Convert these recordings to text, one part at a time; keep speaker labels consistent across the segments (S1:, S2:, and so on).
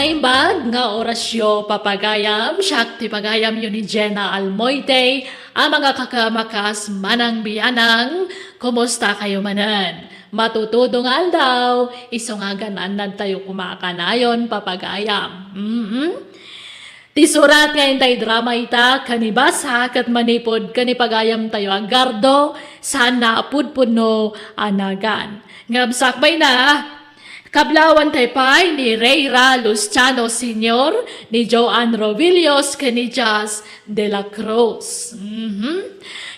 S1: Naimbag nga orasyo papagayam, Shakti pagayam yun ni Jenna Almoite, ang mga kakamakas manang biyanang, kumusta kayo manan? Matutudong aldaw, isungagan tayo kumakanayon papagayam. Tisurat ngayon tayo drama ita, kanibasa kat manipod kanipagayam tayo agardo, sana pudpuno anagan. Ngabsakbay na, kablawan tayo pa'y ni Reyra Luciano Sr., ni Joanne Rovillos, ni Jazz de la Cruz.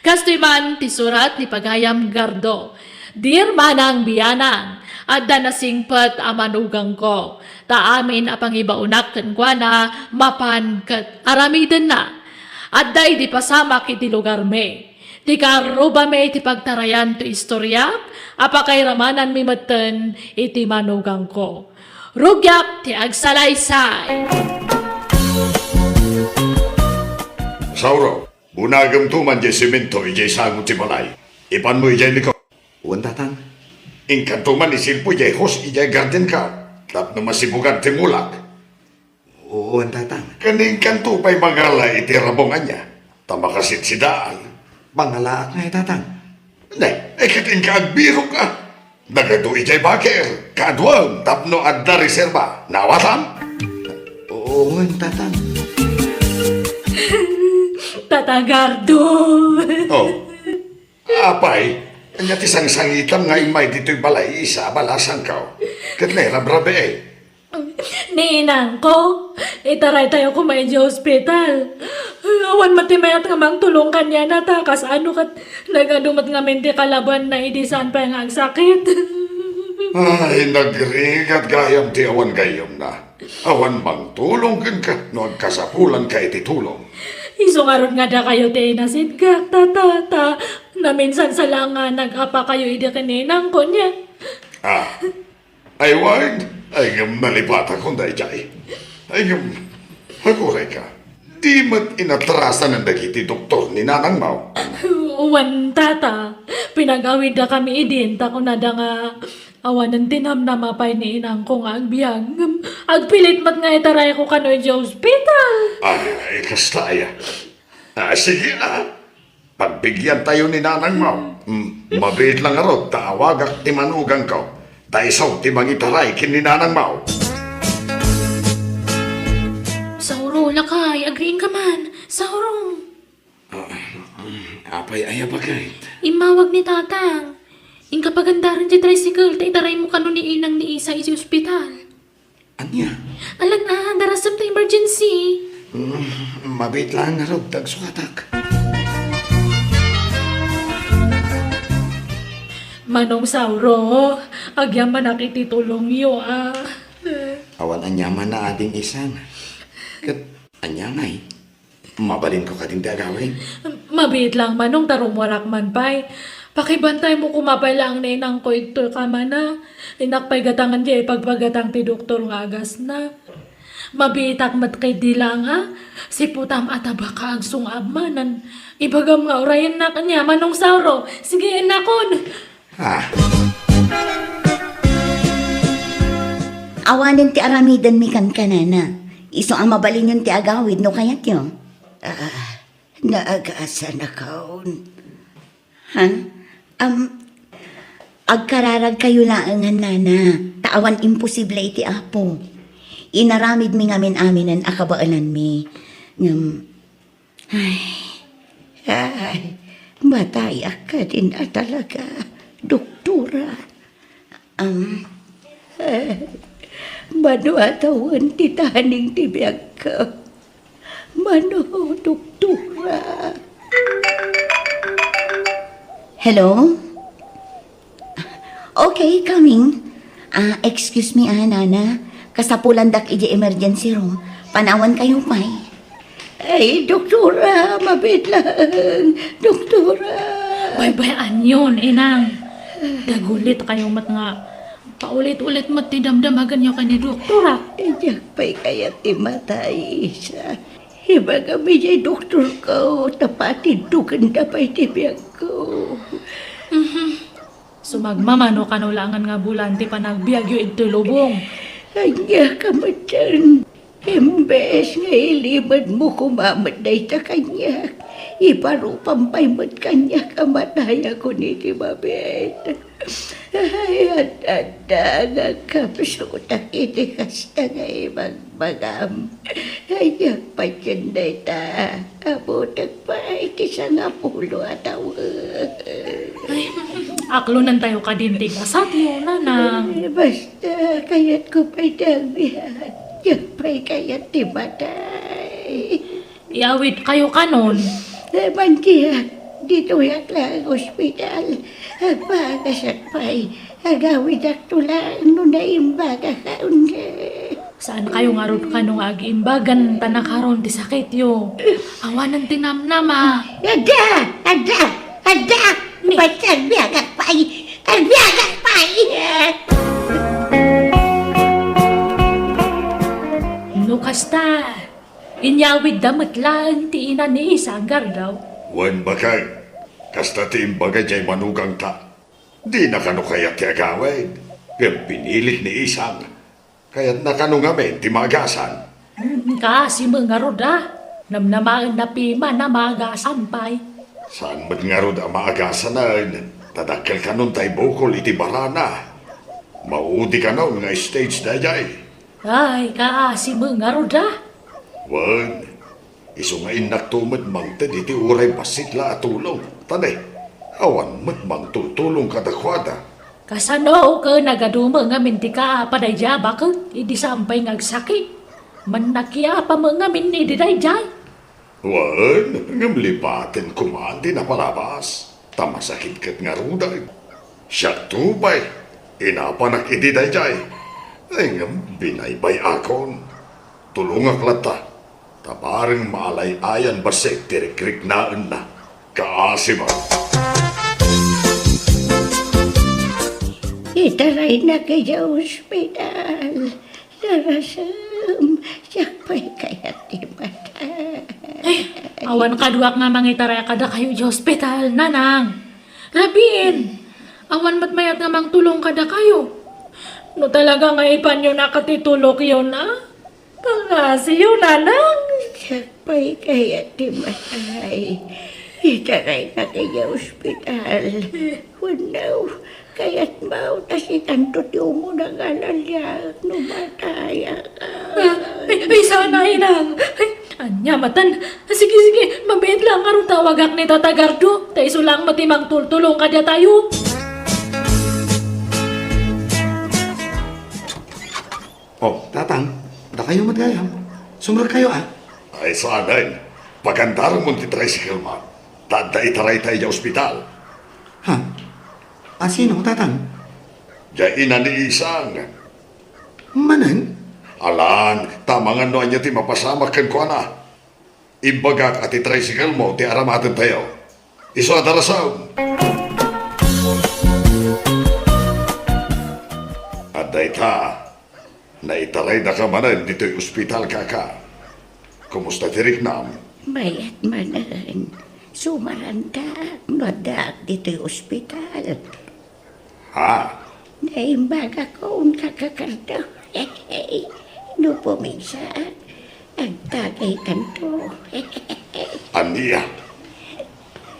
S1: Kastoy man tisurat ni Pagayam Gardo, Dear Manang Biyanang, adda nasingpat amanugang ko, ta amin apang ibaunak kwa na mapan kat aramiden na, adday di pasama kiti lugar me. Ti karuba me iti pagtarayan to istorya, apakay ramanan mi maten iti manugang ko. Rugyap ti agsalaysay.
S2: Sauro, bunagam tuman jay simento ijay sangot ti balay. Ipan mo ijay liko.
S3: Uwan tatang.
S2: Ingkan tuman isilpo ijay hos ijay garden ka. Tap na masibugan ti mulak.
S3: Uwan tatang.
S2: Kaning kanto pa'y mangala iti rabongan niya. Tamakasit si Daan.
S3: Bangalaak nga tatang.
S2: Ne, kating kaagbiro ka. Nagado ijay baker. Kadwang tapno adda reserba. Nawatam?
S3: Uwan tatang.
S1: Tatagardo.
S2: Oh. Apay, kanya tisang sangitan nga imay dito'y balay isa balasan ka. Katnera brabe eh.
S1: Ninang ko, itaray tayo kumain sa hospital. Awan matimayat nga mang tulong kanya na takas ano kat nagadumat nga mente kalaban na idisan pa nga ang sakit.
S2: Ay, nagrigat gayam ti awan gayam na. Awan mang tulong ka, no kasapulan ka iti tulong.
S1: Isungarot nga da kayo te nasidgak, tata, na minsan sa langa nag-apa kayo ida kaninang ko niya.
S2: Ah, ay wag, ay ngam nalipata kong dayjay. Ay ngam, haguray ka. Di mat inatrasan ng dagiti doktor ni Nanang Mau.
S1: Uwan tata, pinagawid na kami idinta ko na da nga awan ng tinamnamapay ni inang ko nga agbyag. Agpilit mat nga itaray ko kanoy sa hospital.
S2: Ay, kastaya. Ah, sige pagbigyan tayo ni Nanang Mau. Mabait lang arot, taawagak ti manugang ko. Taisaw ti mangitaray kin ni Nanang Mau.
S1: Sauro, lakay, agriin ka man. Sauro.
S3: Apay ay abagay.
S1: Imawag ni tatang. Ing kapagandaran di tricycle, itaray mo kano ni inang ni Isa isi ospital.
S3: Anya?
S1: Alam na, darasap na emergency.
S3: Mabait lang nga rod, dagsukatak.
S1: Manong Sauro, agyang manakititulong yo
S3: Awan anyaman na ading isang. Kat anya ngay. Mabalin ko kating agawin.
S1: Mabit lang manong tarumwarak man pay. Pakibantay mo kumapay lang na inang ko ito ka man na. Inakpay gatangan di pagpagatang ti doktor nga agas na. Mabitak mat kay dilang si putam ataba ka ang sungab manan. Ibagam nga orayan na kanya manong Sauro. Sige nakon.
S4: Awanin ti aramidan mi kan kanana. Iso ang mabalin yun ti agawid no kayat yun.
S5: Naagasa na kaon.
S4: Ha? Agkararag kayo laangan nana. Taawan imposible iti apo. Inaramid mi ngamin aminan akabaalan mi.
S5: Ay, mataya ka din na talaga, doktora. Mano atawan titahaning tibiyag ka. Mano, doktora.
S4: Hello? Okay, coming. Excuse me, nana. Kasapulan dak iji emergency room. Panawan kayo, pay.
S5: Ay, doktora, mabit lang. Doktora.
S1: Baybayan yun, inang. Dagulit kayo mat nga. Paulit-ulit mat tidamdamagan nyo kay ni doktora.
S5: Iyak pa'y kaya timatay isa. Iba kami siya doktor ko. Tapatid dugan na pa'y tibiyag ko.
S1: Sumagmamano kanulangan nga bulan ti panagbiag yu ito lubong.
S5: Anya ka matan. Imbes nga ilimad mo kumamatay sa kanya. Iparupampay mo't kanya kamataya ko ni Kimabit. Ay, at nga kapsutak itikas na nga ibang ay, pagyanday ta. Abotag pa iti sa nga pulo at
S1: Aklunan tayo kadintig asat yun, nanang.
S5: Basta kayat ko pa'y dagbihan. Yan pa'y kayat ti matay.
S1: Iawit kayo kanon.
S5: Mantiyak, dito yak lang ospital. Pagasat pa'y agawid ak tulang no na imbaga kaun.
S1: Saan kayo nga ron kanong ag-imbagan tanakaron ti sakit yo? Awanan tinamnama.
S5: Ada! Ba't agbiagak pa'y? Agbiagak pa'y!
S1: Lukas ta. Inyawid damat lang ti ina ni isang gardaw.
S2: Wan bakay, kasta ti imbaga jay manugang ta. Di na kano kaya ti agawid. Kaya pinilit ni isang. Kaya't nakano nga men ti magasan.
S1: Kasi mga roda. Namnamaan na pima na magasan pa'y.
S2: Saan man nga rod ang maagasan na tadakkel ka nun tay bukol iti barana. Maudi ka nun nga stage na jay.
S1: Ay, kasi mga roda.
S2: Wan, iso nga inaktumad mang tad iti uray basit la at tulong. Tanay, awan mat mang tutulong kadakwada.
S1: Kasano ka nagaduma nga minti ka padayja bakit idi sampay ngagsakit. Manakya pa mga min idi dayjay.
S2: Wan, ngamlipatin kumandi na palabas. Tamasakit kat nga ruday. Siya tubay, inapanak iti dayjay. Ay ngam binaybay akon. Tulungak lata. Tabareng maalay-ayan basik tirikrik naan na. Kaasiman.
S5: Itaray na kayo ospital. Narasam, siya pa'y kayat ti matay.
S1: Awan kaduak nga mangitara kada kayo di hospital, nanang. Rabin, awan matmayat nga mang tulong kada kayo. No talaga nga ipan yun nakatitulok yun na. Pangasi yun, nanang.
S5: Siya pa'y kayat ti matay. Itaray na kayo ospital. Wanaw, kaya't mau si tanto ti umo na galalyak no mataya ka.
S1: Ay, sana inang. Ay, anya matan. Sige, mabait lang nga rin tawagak ni Tata Gardo. Taiso lang matimang tultulong kada tayo.
S3: Oh, tatang, da kayo matgayam. Sumrag kayo
S2: Ay sanay, pagandaran mo ti tricycle man. Tada itaray tayo sa ospital.
S3: Ha? Sino, tatang?
S2: Diyan ina ni isang.
S3: Manan?
S2: Alan, tamangan no anya ti mapasama ken ko na. Imbagak at tricycle mo ti aramatan tayo. Iso adarasaw. At dayta, naitaray na ka manan dito'y ospital kaka. Kumusta ti Riknam?
S5: Mayat manan. Sumarandak no dak dito'y ospital.
S2: Ha?
S5: Naimbaga ko un kakakarto. No puminsan. Ang tagay kanto.
S2: Aniya?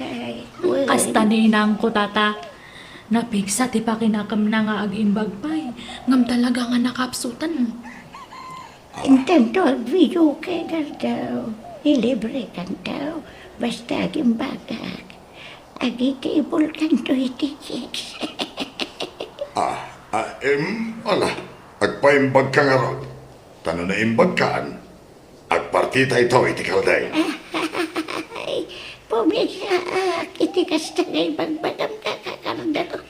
S5: Ay,
S1: Kasta ni inang ko, Tata. Napigsa ti pakinakam na nga ag-imbag pa'y. Ngam talaga nga nakapsutan.
S5: Intento video kay gardaw. Ilibre kanto. Basta gimbagak. Agitibol kanto iti chicks.
S2: Ala, agpaimbag ka nga ron. Tano na imbag kaan, agpartita ito iti kalday.
S5: Ay, pumisak. Itikas na ngay magbagam kakakardaw.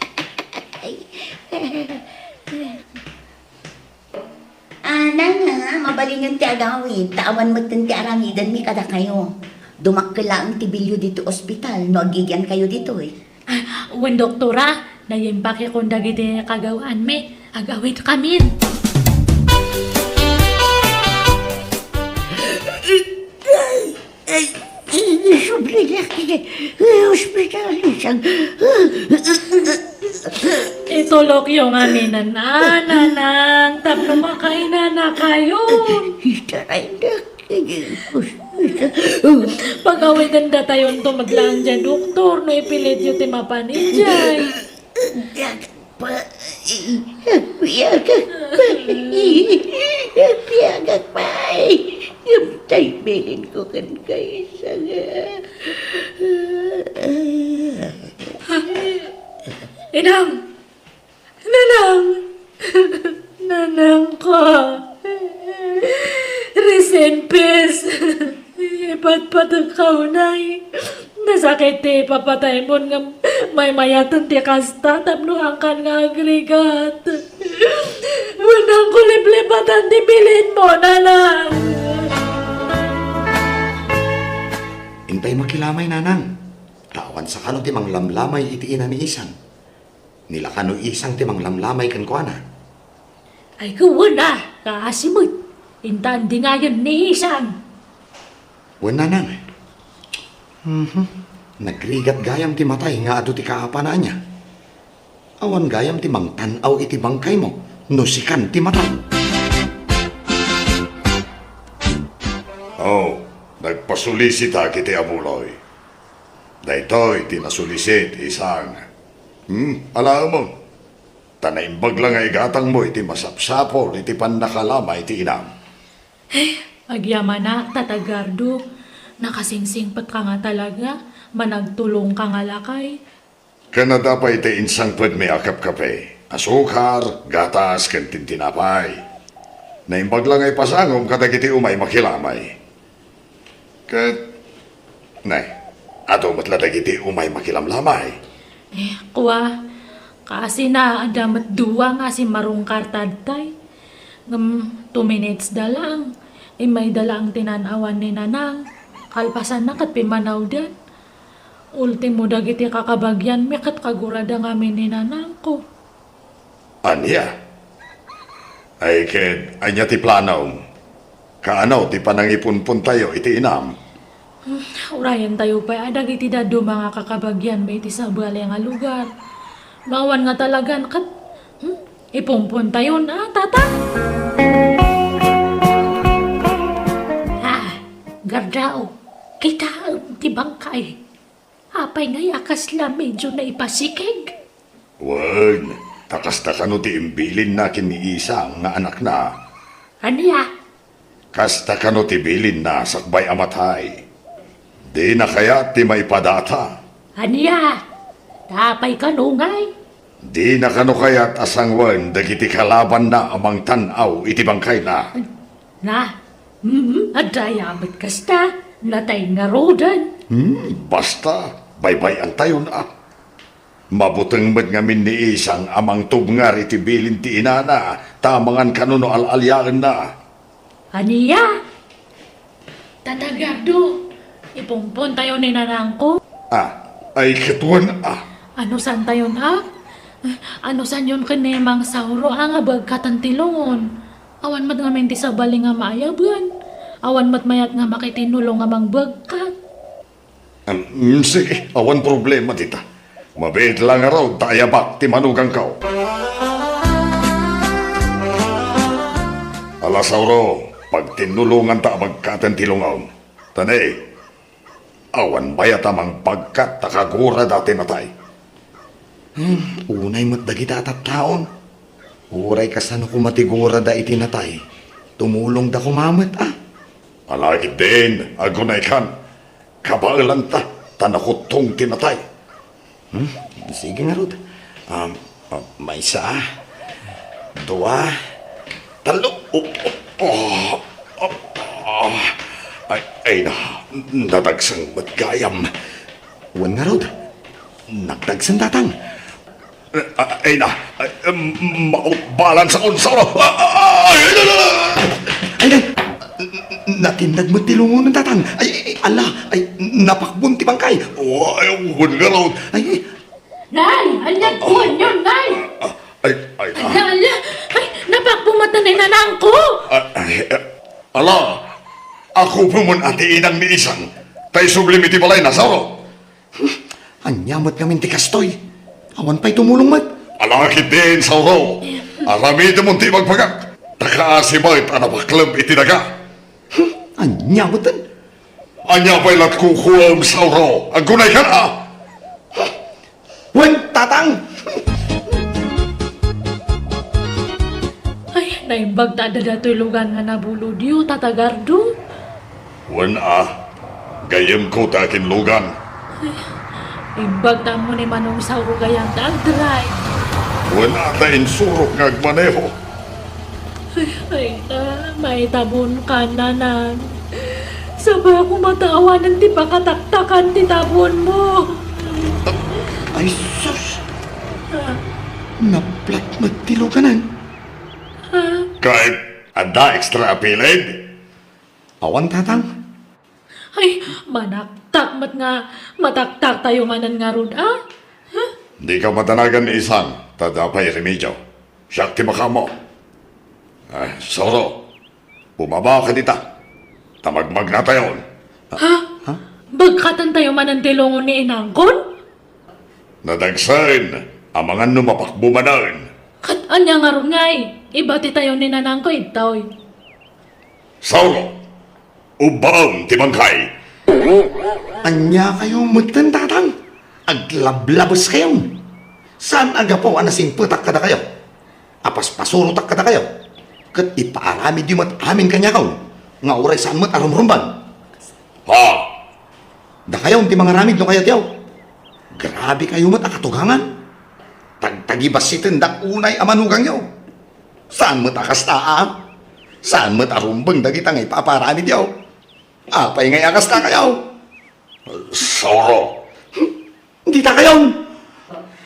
S4: Nana, mabalin yung ti agawid. Taawan mo ti aramidan mi kada kayo. Dumakla ang tibilyo dito ospital. No, agigyan kayo dito eh.
S1: Wen doktora, nayimpake kong dagiti kagawaan me. Agawit kamin.
S5: Sobre na kita. Ospital isang.
S1: Ito sulok yung amin na nanang. Tapno makaina na kayo.
S5: Taray na.
S1: Pag-awitan da tayo tumadlang dyan, doktor. No ipilit yung timapanijay.
S5: Piyagak pa. Yung taybilin ko kan kayo sa
S1: Inang! Nanang! Nanang ko! Rest in peace! Ipatpatag ka unay! Nasakit papatay mo nga may mayatan ti kasta tapno ang kan nga agregat. Munang kuliblipatan ti bilin mo, nanang!
S3: Intay makilamay, nanang. Tawan sa kano timang lamlamay iti ina ni isang. Nila kano isang timang lamlamay kan ko na.
S1: Ay gawa na! Kaasimot! Intandi nga yun ni isang!
S3: Wen nanang. Nagrigat gayam ti matay nga ado ti kaapana niya. Awan gayam ti mang tanaw iti bangkay mo. Nusikan ti matay.
S2: Oh, nagpasulisita kiti amuloy. Daytoy tinasulisit isang. Alam mo, tanaimbag lang ay gatang mo iti masapsapol iti pannakalama iti inam.
S1: Agyaman na, tatagardo. Nakasingsingpat ka nga talaga. Managtulong ka nga lakay.
S2: Kanada pa iti insang pwed may akap kape. Asukar, gatas, kantin tinapay. Naimbag lang ay pasangom katagiti umay makilamay. Kat... Nay, ato matlatagiti umay makilamlamay.
S1: Kuwa, kasi na adamat duwa nga si marong kartadtay. 2 minutes da lang. May dalang tinanawan ni nanang. Kalpasan na kat pimanaw din. Ultimo dagiti kakabagyan mi kat kagurada ngamin ni nanang ko.
S2: Anya? Ay ked, anya ti planaw. Kaano ti panangipunpun tayo iti inam.
S1: Urayan tayo pa, dagiti dado mga kakabagyan may iti sa bali nga lugar. Nawan nga talagan kat, ipumpun tayo na, tata. Gardao, kita ti bangkay. Apay nga yakas la medyo na ipasikig.
S2: Wan, takasta ka no ti imbilin na ni isang nga anak na.
S1: Aniya?
S2: Kasta ka no ti bilin na sakbay amatay. Di na kaya ti may padata.
S1: Aniya? Tapay ka nungay?
S2: Di na kano kaya't asangwan dagiti kalaban na amang tanaw iti bangkay na.
S1: Na? Adayamat kasta, natay nga rodan.
S2: Basta, baybayan tayo na. Mabutang mat ngamin ni isang amang tubngar iti bilin ti inana, tamangan kanuno alalyaan na.
S1: Aniya? Tatagado, ipumpun tayo ni nanang ko.
S2: Ay katuan
S1: Ano san tayo na? Ano san yun kanemang sauro ang abag katantilongon? Awan mat nga menti sa bali nga maayaban. Awan mat mayat nga makitinulong nga mangbagkat.
S2: Sige, awan problema dita. Mabait lang nga raw, tayabak ti manugang kao. Alasauro, pag tinulungan ta magkatantilongaw. Tanay, awan bayat amang pagkat takagura dati natay.
S3: Unay mo't dagita at taon. Uray kasano ko matigura da itinatay. Tumulong da kumamat
S2: Alagid din, agunay kan. Kabaalan ta, tanakutong tinatay.
S3: Sige nga, Rod. May isa, 2, 3.
S2: Ay na, nadagsang matgayam.
S3: Wan nga, Rod. Nagdagsan datang.
S2: Ay na, mautbalan sa konsolo.
S3: Ay, natindag mo tilungon ng tatang. Ay, ala, ay, napakbunti bangkay.
S2: Ay, huwag nga raw.
S3: Ay,
S1: Nay! Alyat ko yun, Nay!
S2: Ay na.
S1: Ala! Ay, napakpumata ni nanang ko!
S2: Ala, ako pumun ati inang ni isang. Tay sublimiti balay na, Sauro.
S3: anyamat kami ti kastoy. Awan pa'y tumulong mat.
S2: Alakit din, Sauro. Arami mong di magpagak. Takaasimay at anapaklab itinaga.
S3: Anya mo tan?
S2: Anya pa'y lat kukuwam, Sauro. Ang gunay ka na.
S3: Wen, tatang!
S1: Ay, naimbag ta da tulugan nga nabulo diyo, tatagardo.
S2: Wan gayem ko takin lugan.
S1: Imbag ta mo ni Manong Sauro gayang dagdray.
S2: Wan ta insurok ngagmaneho.
S1: Ay, may tabon ka nanan. Sabay ako matawanan ti pakataktakan ti tabon mo.
S3: Ay, sus! Naplat magtiluganan.
S2: Kahit anda extra apilid.
S3: Awan, tatang.
S1: Ay, manaktak mat nga, mataktak tayo manan nga rod, ah?
S2: Di ka matanagan ni isang tadapay remedyo. Siyak ti baka mo. Ay, Sauro. Bumaba ka dita. Tamagmag na tayo.
S1: Ha? Bagkatan tayo manan tilungon ni Inangkon?
S2: Nadagsain ang mga numapakbumanan.
S1: Kat anya nga ron ngay, ibati tayo ni nanang ko itoy.
S2: Sauro. Ubang timangkay.
S3: Anya kayo mutan, tatang. Aglablabos kayo. Saan agapaw anasing putak kada kayo? Apas pasurutak kada kayo. Kat ipaarami di mat amin kanya kaw. Nga uray saan mat arumrumban.
S2: Ha?
S3: Da kayo ti mga ramid no kayo tiyaw. Grabe kayo mat akatugangan. Tagtagibas si tindak unay amanugang yaw. Saan mat akastaa? Saan mat arumbang dagitang ipaparami diyaw? Apay ngay akasta kayo.
S2: Sauro.
S3: Hindi ta kayo.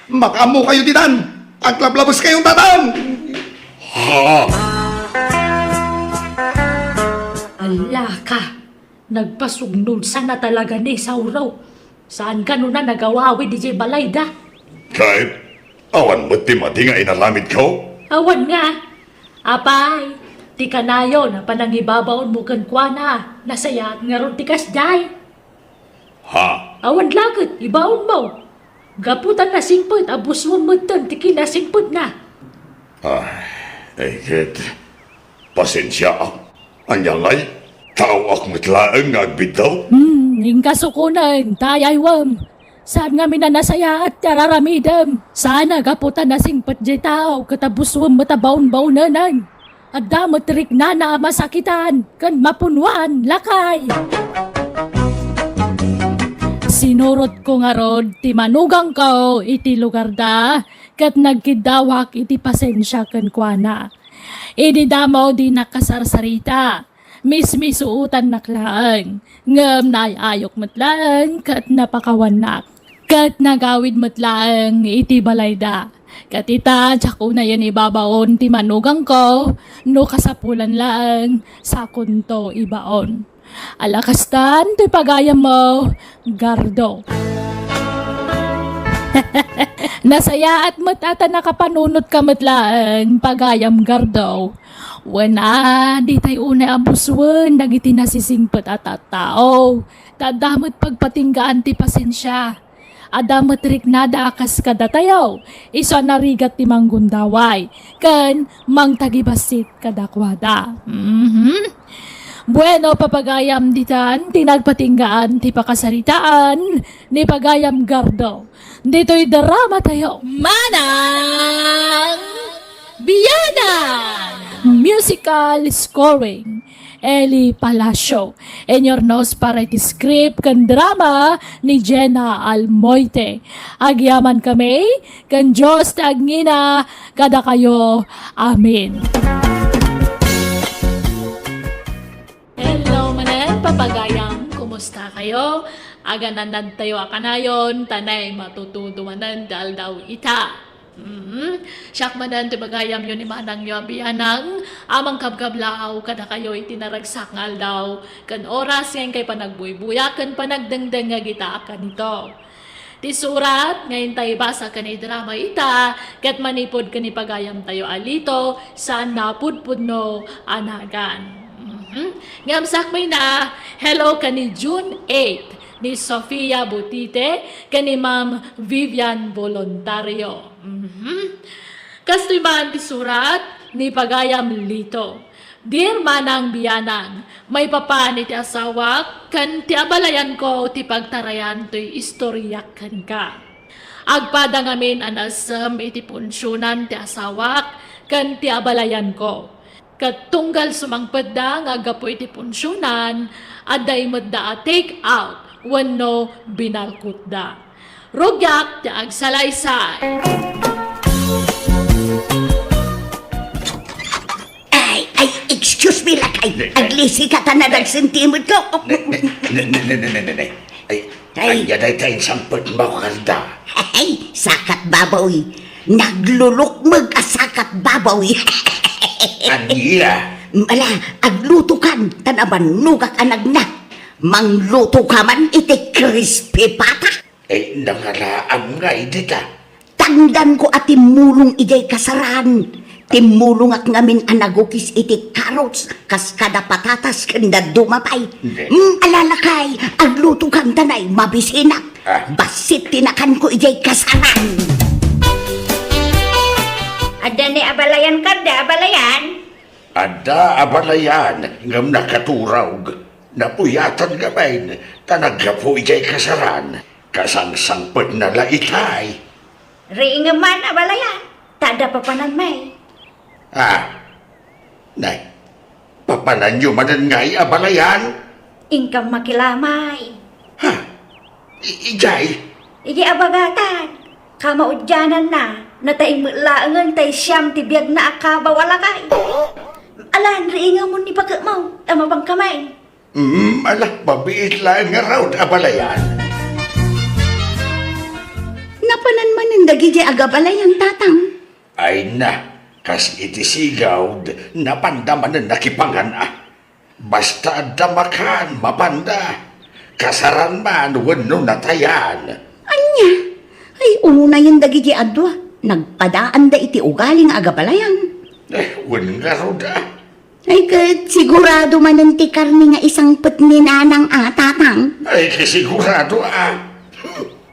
S3: Makamo kayo dinan. Aglablabos kayong tatang.
S2: Ha?
S1: Ala ka, nagpasugnod sana talaga ni Sauro. Saan ka nun na nagawawi di Balayda?
S2: Kahit awan mo timati nga inalamid ko?
S1: Awan nga. Apay, ti kanayo na panangibabaon mo kan kwa na. Nasayat nga ron ti kasday.
S2: Ha?
S1: Awan lagot, ibaon mo. Gaputan na singpot, abus mo mo ton, ti kinasingpot na.
S2: Kit. Pasensya. Anya ngay, tao ak matlaang nga agbitaw.
S1: Ning kasukunan, tayaywam. Saan nga minanasaya at kararamidam? Sana gaputan na singpot di tao, katabuswam matabaon-baonanan. At damot rik na masakitan, kan mapunwan, lakay. Sinurot ko nga rod, ti manugang ko, iti lugar da, kat nagkidawak iti pasensya kan kuana. Idi damaw di nakasarsarita, mismisuutan naklaan, ngam nayayok matlaan, kat napakawanak. Kat nagawid matlaan, iti balayda. Kat ita, tsako na yan ibabaon, ti manugang ko, no kasapulan lang, sa kunto ibaon. Alakastan, ti pagayam mo, Gardo. Nasaya at matata nakapanunot ka matlaan, pagayam Gardo. Wana, di tayo una abuswan, nagiti nasisingpot at tao. Tadamot pagpatinggaan ti pasensya. Adamot rik nada akas kada tayo. Iso narigat ti manggundaway. Kan, mang tagibasit kadakwada. Bueno, papagayam ditan, tinagpatinggaan, ti pakasaritaan, ni pagayam Gardo. Dito'y drama tayo. Manang Biyanan! Musical scoring. Eli Palacio. And your nose para iti script kan drama ni Jenna Almoite. Agyaman kami, kan Diyos tagngina, kada kayo. Amen. Hello manen, papagayang, kumusta kayo? Aganandan tayo akanayon, tanay matutudumanan dal daw ita. Siyak manan, tibagayam yun ni manang yo biyanang, amang kabgablaw, kada kayo itinaragsak ngal daw, kan oras ngayon kay panagbuy-buya, kan panagdengdeng nga gita akan ito. Ti surat, ngayon tayo basa ka ni drama ita, kat manipod ka ni pagayam tayo alito, saan napudpud no anagan. Ngamsak may na, hello ka ni June 8, ni Sofia Butite kani Ma'am Vivian Voluntario. Kastoy man ti surat ni Pagayam Lito. Dear Manang Biyanang, may papa ni ti asawak, kan ti abalayan ko ti pagtarayan to'y istoryak kan ka. Agpada ngamin anasam iti punsyonan ti asawak, kan ti abalayan ko. Katunggal sumangpeda nga gapo iti punsyonan, aday madda a take out, wano binalkut da. Rugyak ti agsalaysay.
S5: Ay, excuse me lakay. Aglisi ka ta na nagsentimod ko.
S2: Ay, yaday tayong sampot mo, Karda.
S5: Ay, sakat babaw. Naglulukmag a sakat babaw.
S2: Aniya.
S5: Mala, agluto kan, tanaban nugak anag na. Mangluto ka man iti crispy pata.
S2: Ay, nangalaam nga idita.
S5: Tangdan ko at timulong ijay kasaran. Timulong at ngamin anagukis iti carrots, kas kada patatas kanda dumapay.
S2: Hindi.
S5: Alalakay, agluto kang tanay, mabisinak. Basit tinakan ko ijay kasaran.
S4: Ada ni abalayan kada, abalayan.
S2: Ada abalayan, ngam nakaturog. Napuyatan gabain, tanagapo ijay kasaran. Kasangsangpot na laitay.
S4: Ringaman abalayan. Tada pa panan may.
S2: Nay, papanan nyo manan ngay abalayan?
S4: Ingkam makilamay.
S2: Ijay,
S4: Igi abagatan. Kamaudyanan na. Nataing laangan tay siyam tibiyag na akaba wala kay. Alan, ringa mo ni pagkamaw. Tama bang kamay?
S2: Alah, mabiit lang nga raw abalayan.
S5: Napanan man ang dagiti agabalay ang tatang.
S2: Ay na, kas iti sigaw, napandaman na nakipangan Basta damakan, mapanda. Kasaran man, wano natayan.
S5: Anya, ay una yung dagiti adwa. Nagpadaan da iti ugaling agabalayang.
S2: Wan nga raw da.
S5: Ay kat sigurado man ang ti karni nga isang putni nanang tatang.
S2: Ay, kasigurado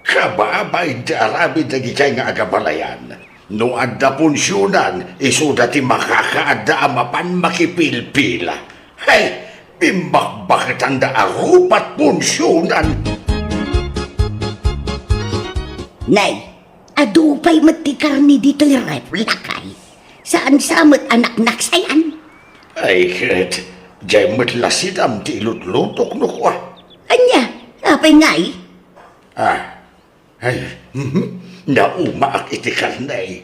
S2: Kababay da arabi da gitay nga agabalayan. No adda punsyonan, isuda ti makakaadda amapan makipilpila. Ay, bimbak-bakit ang da arupat punsyonan.
S5: Nay, adupay matikar ni dito'y reflakay. Saan samot anak naksayan?
S2: Ay, kat, jay matlasidam ti ilutlutok no kwa.
S5: Anya, apay ngay?
S2: Ay, naumaak iti karnay.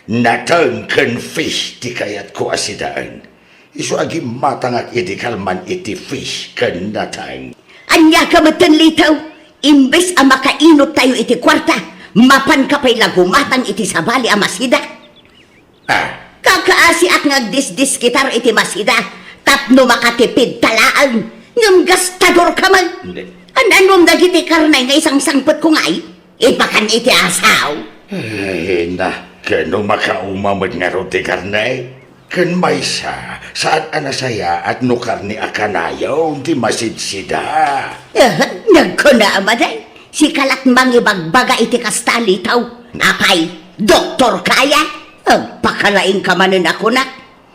S2: Natangkan fish ti kayat ko asidaan. Isu agi matangak iti kalman iti fish kan natang.
S5: Anya ka matan litaw? Imbes ang makainot tayo iti kwarta, mapan ka pa'y lagumatang iti sabali ang masida. Kakaasi at ngagdisdis kitar iti masida, tapno makatipid talaan, ngam gastador ka man.
S2: Hindi.
S5: Anong dagiti karnay nga isang sangpot ko ngay, ipakan iti asaw.
S2: Ay, na, kano makaumamad nga ro ti karnay? Kan may saan anasaya at no karni akanayaw, ti masidsida.
S5: Nagkuna amaday, si kalat mangibagbaga iti kastalitaw. Apay, doktor kaya? Pagpakalaing ka manin ako na.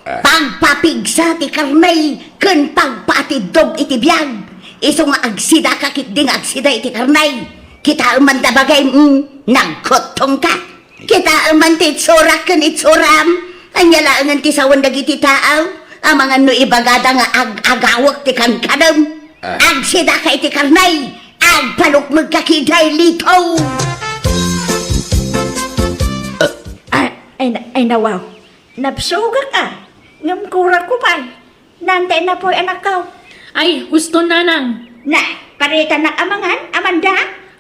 S5: Pagpapigsa ti karnay, kan pagpatidog iti biyag. Iso nga agsida kakit ding agsida iti karnay. Kita man dabagay, nagkotong ka. Kita man ti itsura kan itsuram. Anyalaan ti sawan dagiti taaw. Ang mga no ibagada nga agawak ti kankadam. Agsida ka iti karnay. Agpalukmag kakiday litaw.
S4: Ay nawaw. Napsuga ka. Ngam kura ko pa. Nantay na po'y anak ko.
S1: Ay, gusto nanang.
S4: Na, parita na amangan, amanda.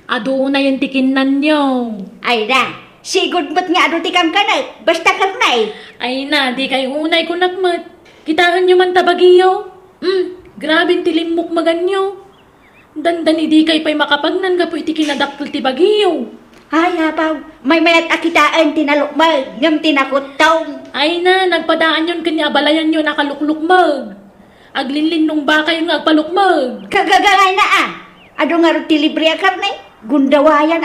S1: Ado na yung tikinan nyo.
S4: Ay na, sigod ba't nga ado tikang kanag, basta karnay.
S1: Ay na, di kayo unay ko nagmat. Kitaan nyo man tabagiyo. Grabe tilimok maganyo. Dandan di kay pa'y makapagnan ka po iti kinadaktil ti bagiyo.
S4: Ay hapaw, may mayat akitaan tinalukmag, ngam tinakutong.
S1: Ay na, nagpadaan yun kanya balayan yun nakaluklukmag. Aglinlin nung baka yung agpalukmag.
S4: Kagagalay na Ado nga ro ti libre a karne. Gundawayan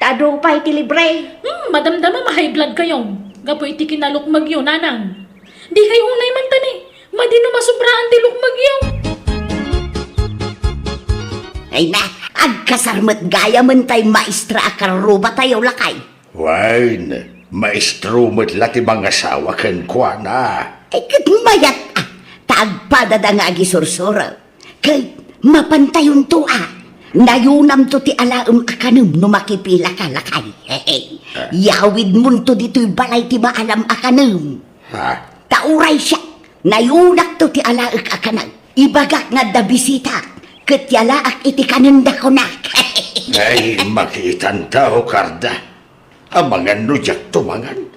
S4: Taado pa'y ti libre.
S1: Madamdama ma-high blood kayo. Gapo iti kinalukmag yun, nanang. Di kayo unay man tani. Madino masubraan ti lukmag yun.
S5: Ay na, agkasarmat gaya man tay maestra akaruba tayo lakay.
S2: Wine, maestro mo't lati mga asawa kan kwa na.
S5: Ay kat mayat tagpadada nga agisursura. Kay mapantayon to Nayunam to ti alaam akanum no makipila ka lakay. Yawid mun to dito'y balay ti maalam akanum.
S2: Ha?
S5: Tauray siya. Nayunak to ti alaak akanag. Ibagak nga da bisita. Kat yalaak iti kananda ko na.
S2: Ay, makitan tao, Karda. Amangan no jak tumangan.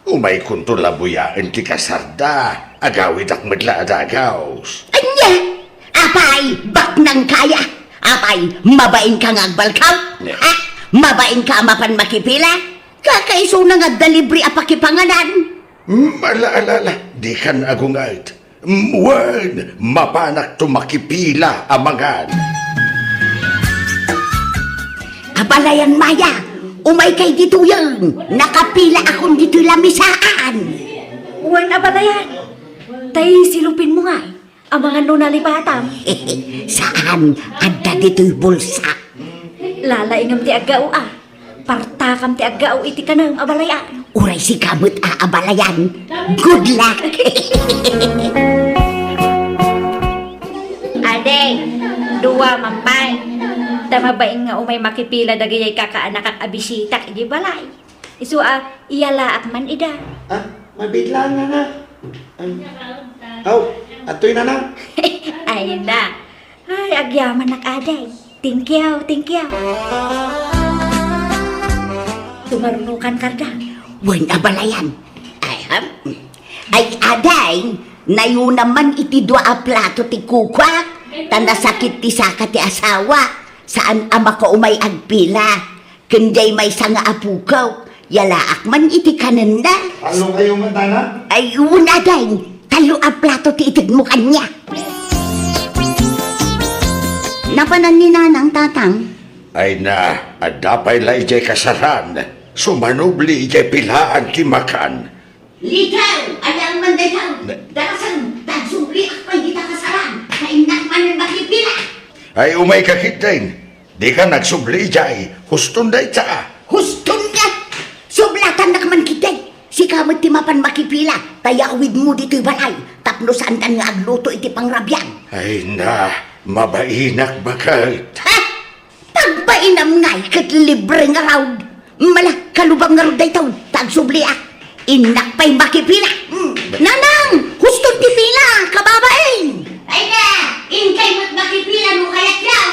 S2: Umay kunto labuyaan ti kasarda. Agawid ak madla adagaws.
S5: Anya! Apay, bak nang kaya. Apay, mabain ka nga agbalkaw.
S2: Yeah.
S5: Ha? Mabain ka mapan makipila. Kakaiso na nga dalibre apakipanganan.
S2: Ala, di kan agungad. Wan, mapanak to makipila amangan.
S5: Abalayan maya, umay kay dito yan. Nakapila akong dito lamisaan.
S4: Uwan abalayan. Tay silupin mo nga. Ang mga nunalipatam.
S5: Saan? Adda dito'y bulsa.
S4: Lalaingam ti agao Partakam ti agao iti kanang abalayan.
S5: Uray si kamot abalayan. Good luck.
S4: Ade, duwa mampay. Tamabaing nga umay makipila dagayay kakaanak ak abisita iti balay. Isu iyala at man ida.
S3: Mabigla na. Atoy na.
S4: Ay na. Ay, agyaman nak aday. Thank you. Tumarunukan karda.
S5: Wen abalayan. Ay aday, nayo naman iti dua a plato ti kukwa. Tanda sakit ti saka ti asawa. Saan ama ko umay agpila. Kunday may sanga apukaw. Yalaak man iti kananda.
S3: Ano kayo matana?
S5: Ay unaday. Talo a plato ti itig mo kanya. Napanan ni nanang tatang.
S2: Ay na, adapay la ijay kasaran. Sumanubli ijay pilaan ti makan.
S5: Likaw, alang man dayaw. Darasan, tagsubli akpay kita kasaran. Kainak man ang makipila.
S2: Ay umay kakitain. Di ka nagsubli ijay. Huston day ta.
S5: Huston nga! Sublatan na kaman kitay. Si kamot ti mapan makipila. Tayawid mo dito'y balay. Tapno saan tan nga agluto iti pangrabyan.
S2: Ay na, mabainak bakit.
S5: Ha? Tagpainam nga'y kat libre nga raw. Mala, kalubang nga raw daytaw. Tagsubli Inak pa'y makipila. Nanang! Huston ti pila! Kababain! Ay na! Inkay mo't makipila mo kayat yaw.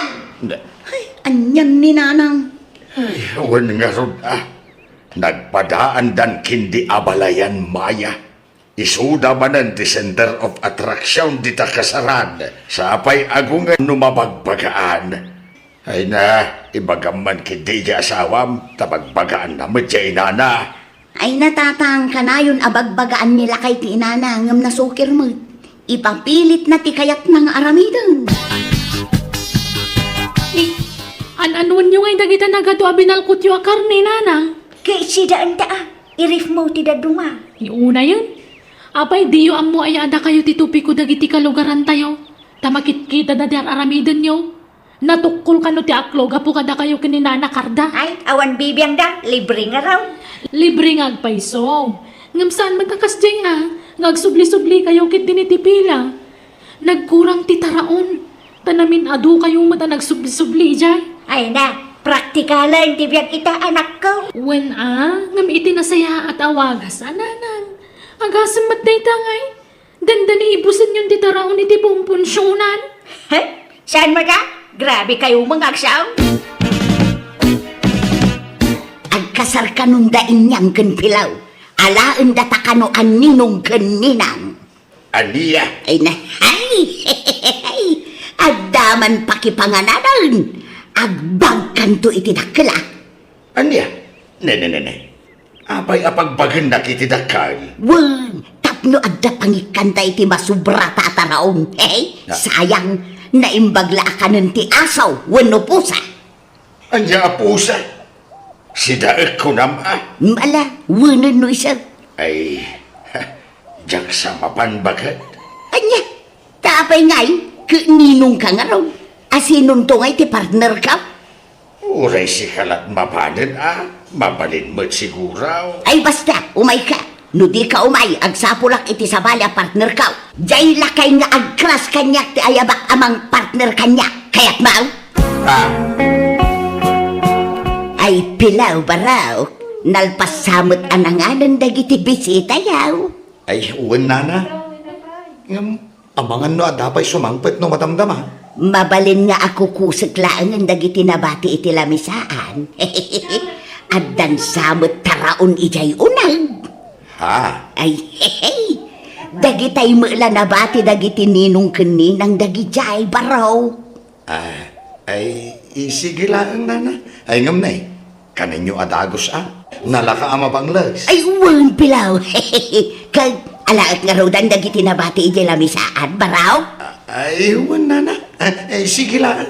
S5: Ay, anyan ni nanang.
S2: Ay, wan nga rod Nagpadaan dan kindi abalayan maya. Isuda manan ti center of attraction di ta kasaran. Sapay agungan numabagbagaan. Ay na, ibagaman kindi di asawam, tabagbagaan na medya inana.
S5: Ay natatang kanayon abagbagaan nila kay ti inana ngam nasukir mo. Ipapilit na ti kayat ng aramidan.
S1: An-anuan nyo ngay dagita nagato abinalkot yung karne, nanang.
S4: Kay sidaan irif mo ti daduma.
S1: Iuna yun. Apay, diyo ang mo ay ada kayo titupi ko dagiti kalugaran tayo. Tamakit kita na di aramidan nyo. Natukol ka no ti aklo, gapo kada kayo kininana karda.
S4: Ay, awan bibiyang libre nga raw.
S1: Libre nga agpaiso. Ngam saan magkakas dyan Ngagsubli-subli kayo kit dinitipila. Nagkurang ti taraon. Tanamin adu kayong mata nagsubli-subli dyan.
S4: Ay na, praktikalan ti biyang ita anak ko.
S1: When ngam iti nasaya at awagas, ananang. Agasam mat day tangay. Ganda ni ibusan yung titaraon iti pumpunsyonan.
S4: He? Saan maga? Grabe kayo mga aksaw.
S5: Agkasar kanong daing niyang kenpilaw. Alaan data kano aninong keninang.
S2: Aniya,
S5: Ay na, ay, agdaman pakipangananan. Agbangkan to iti dakla.
S2: aniya. Ne. Apay apagbagan na kitidakay.
S5: Wan, tapno adda pangikanta iti masubra tataraon. Hey, sayang, naimbagla ka ng ti asaw, wano pusa.
S2: Anya pusa. Si daek ko nama.
S5: Mala, wano no isa.
S2: Ay, jak sa mapanbagat.
S5: Anya, tapay ngay, ninong ka nga raw. Asinon to ngay ti partner ka?
S2: Uray si kalat mapanin mabalin mo't siguraw.
S5: Ay basta, umay ka. No di ka umay, agsapulak iti sabala partner ka. Jay lakay nga agkras kanyak ti ayabak amang partner kanyak. Kaya't maaw? Ay pilaw baraw, nalpasamot ananganan dagiti bisita yaw.
S3: Ay, uwan nana. Abangan no, adapay sumangpet no matamdama.
S5: Mabalin nga ako kusik lang dagiti nabati iti lamisaan. Addan samot taraon ijay unag.
S3: Ha?
S5: Ay, dagitay mula nabati dagiti ninong kaninang dagijay baraw.
S3: Ay, sige lang nana. Ay, ngam na kaninyo adagos Nalaka ama banglas.
S5: Ay, uwan pilaw. Kag, alaat nga raw dan dagiti nabati ijay lamisaan baraw.
S3: Ay, uwan nana. Ay, sige lang.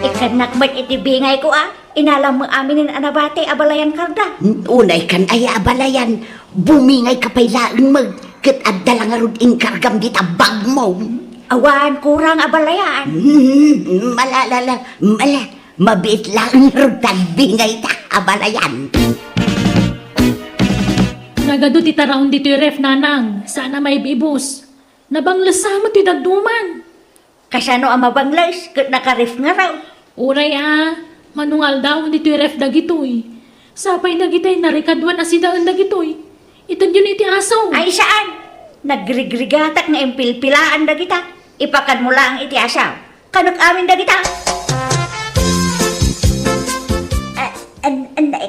S4: Ikanakmat iti bingay ko Inalam mo amin ng anabate abalayan karda.
S5: Unay kan ay abalayan, bumingay kapaylaan mag, kat adala nga rod inkargam di tabag mo.
S4: Awan kurang abalayan.
S5: Mala, mabit lang rod tagbingay ta abalayan.
S1: Nagado ti taraon dito yung ref nanang. Sana may bibus. Nabanglas mo ti dagduman.
S4: Kasano ang mabanglas kat nakarif nga raw.
S1: Uray manungal daw dito yung ref dagitoy. Sapay dagitay narikadwan asidaan dagitoy. Itad yun iti asaw.
S4: Ay saan? Nagrigrigatak nga impilpilaan dagita. Ipakan mo lang iti asaw. Kanok amin dagita.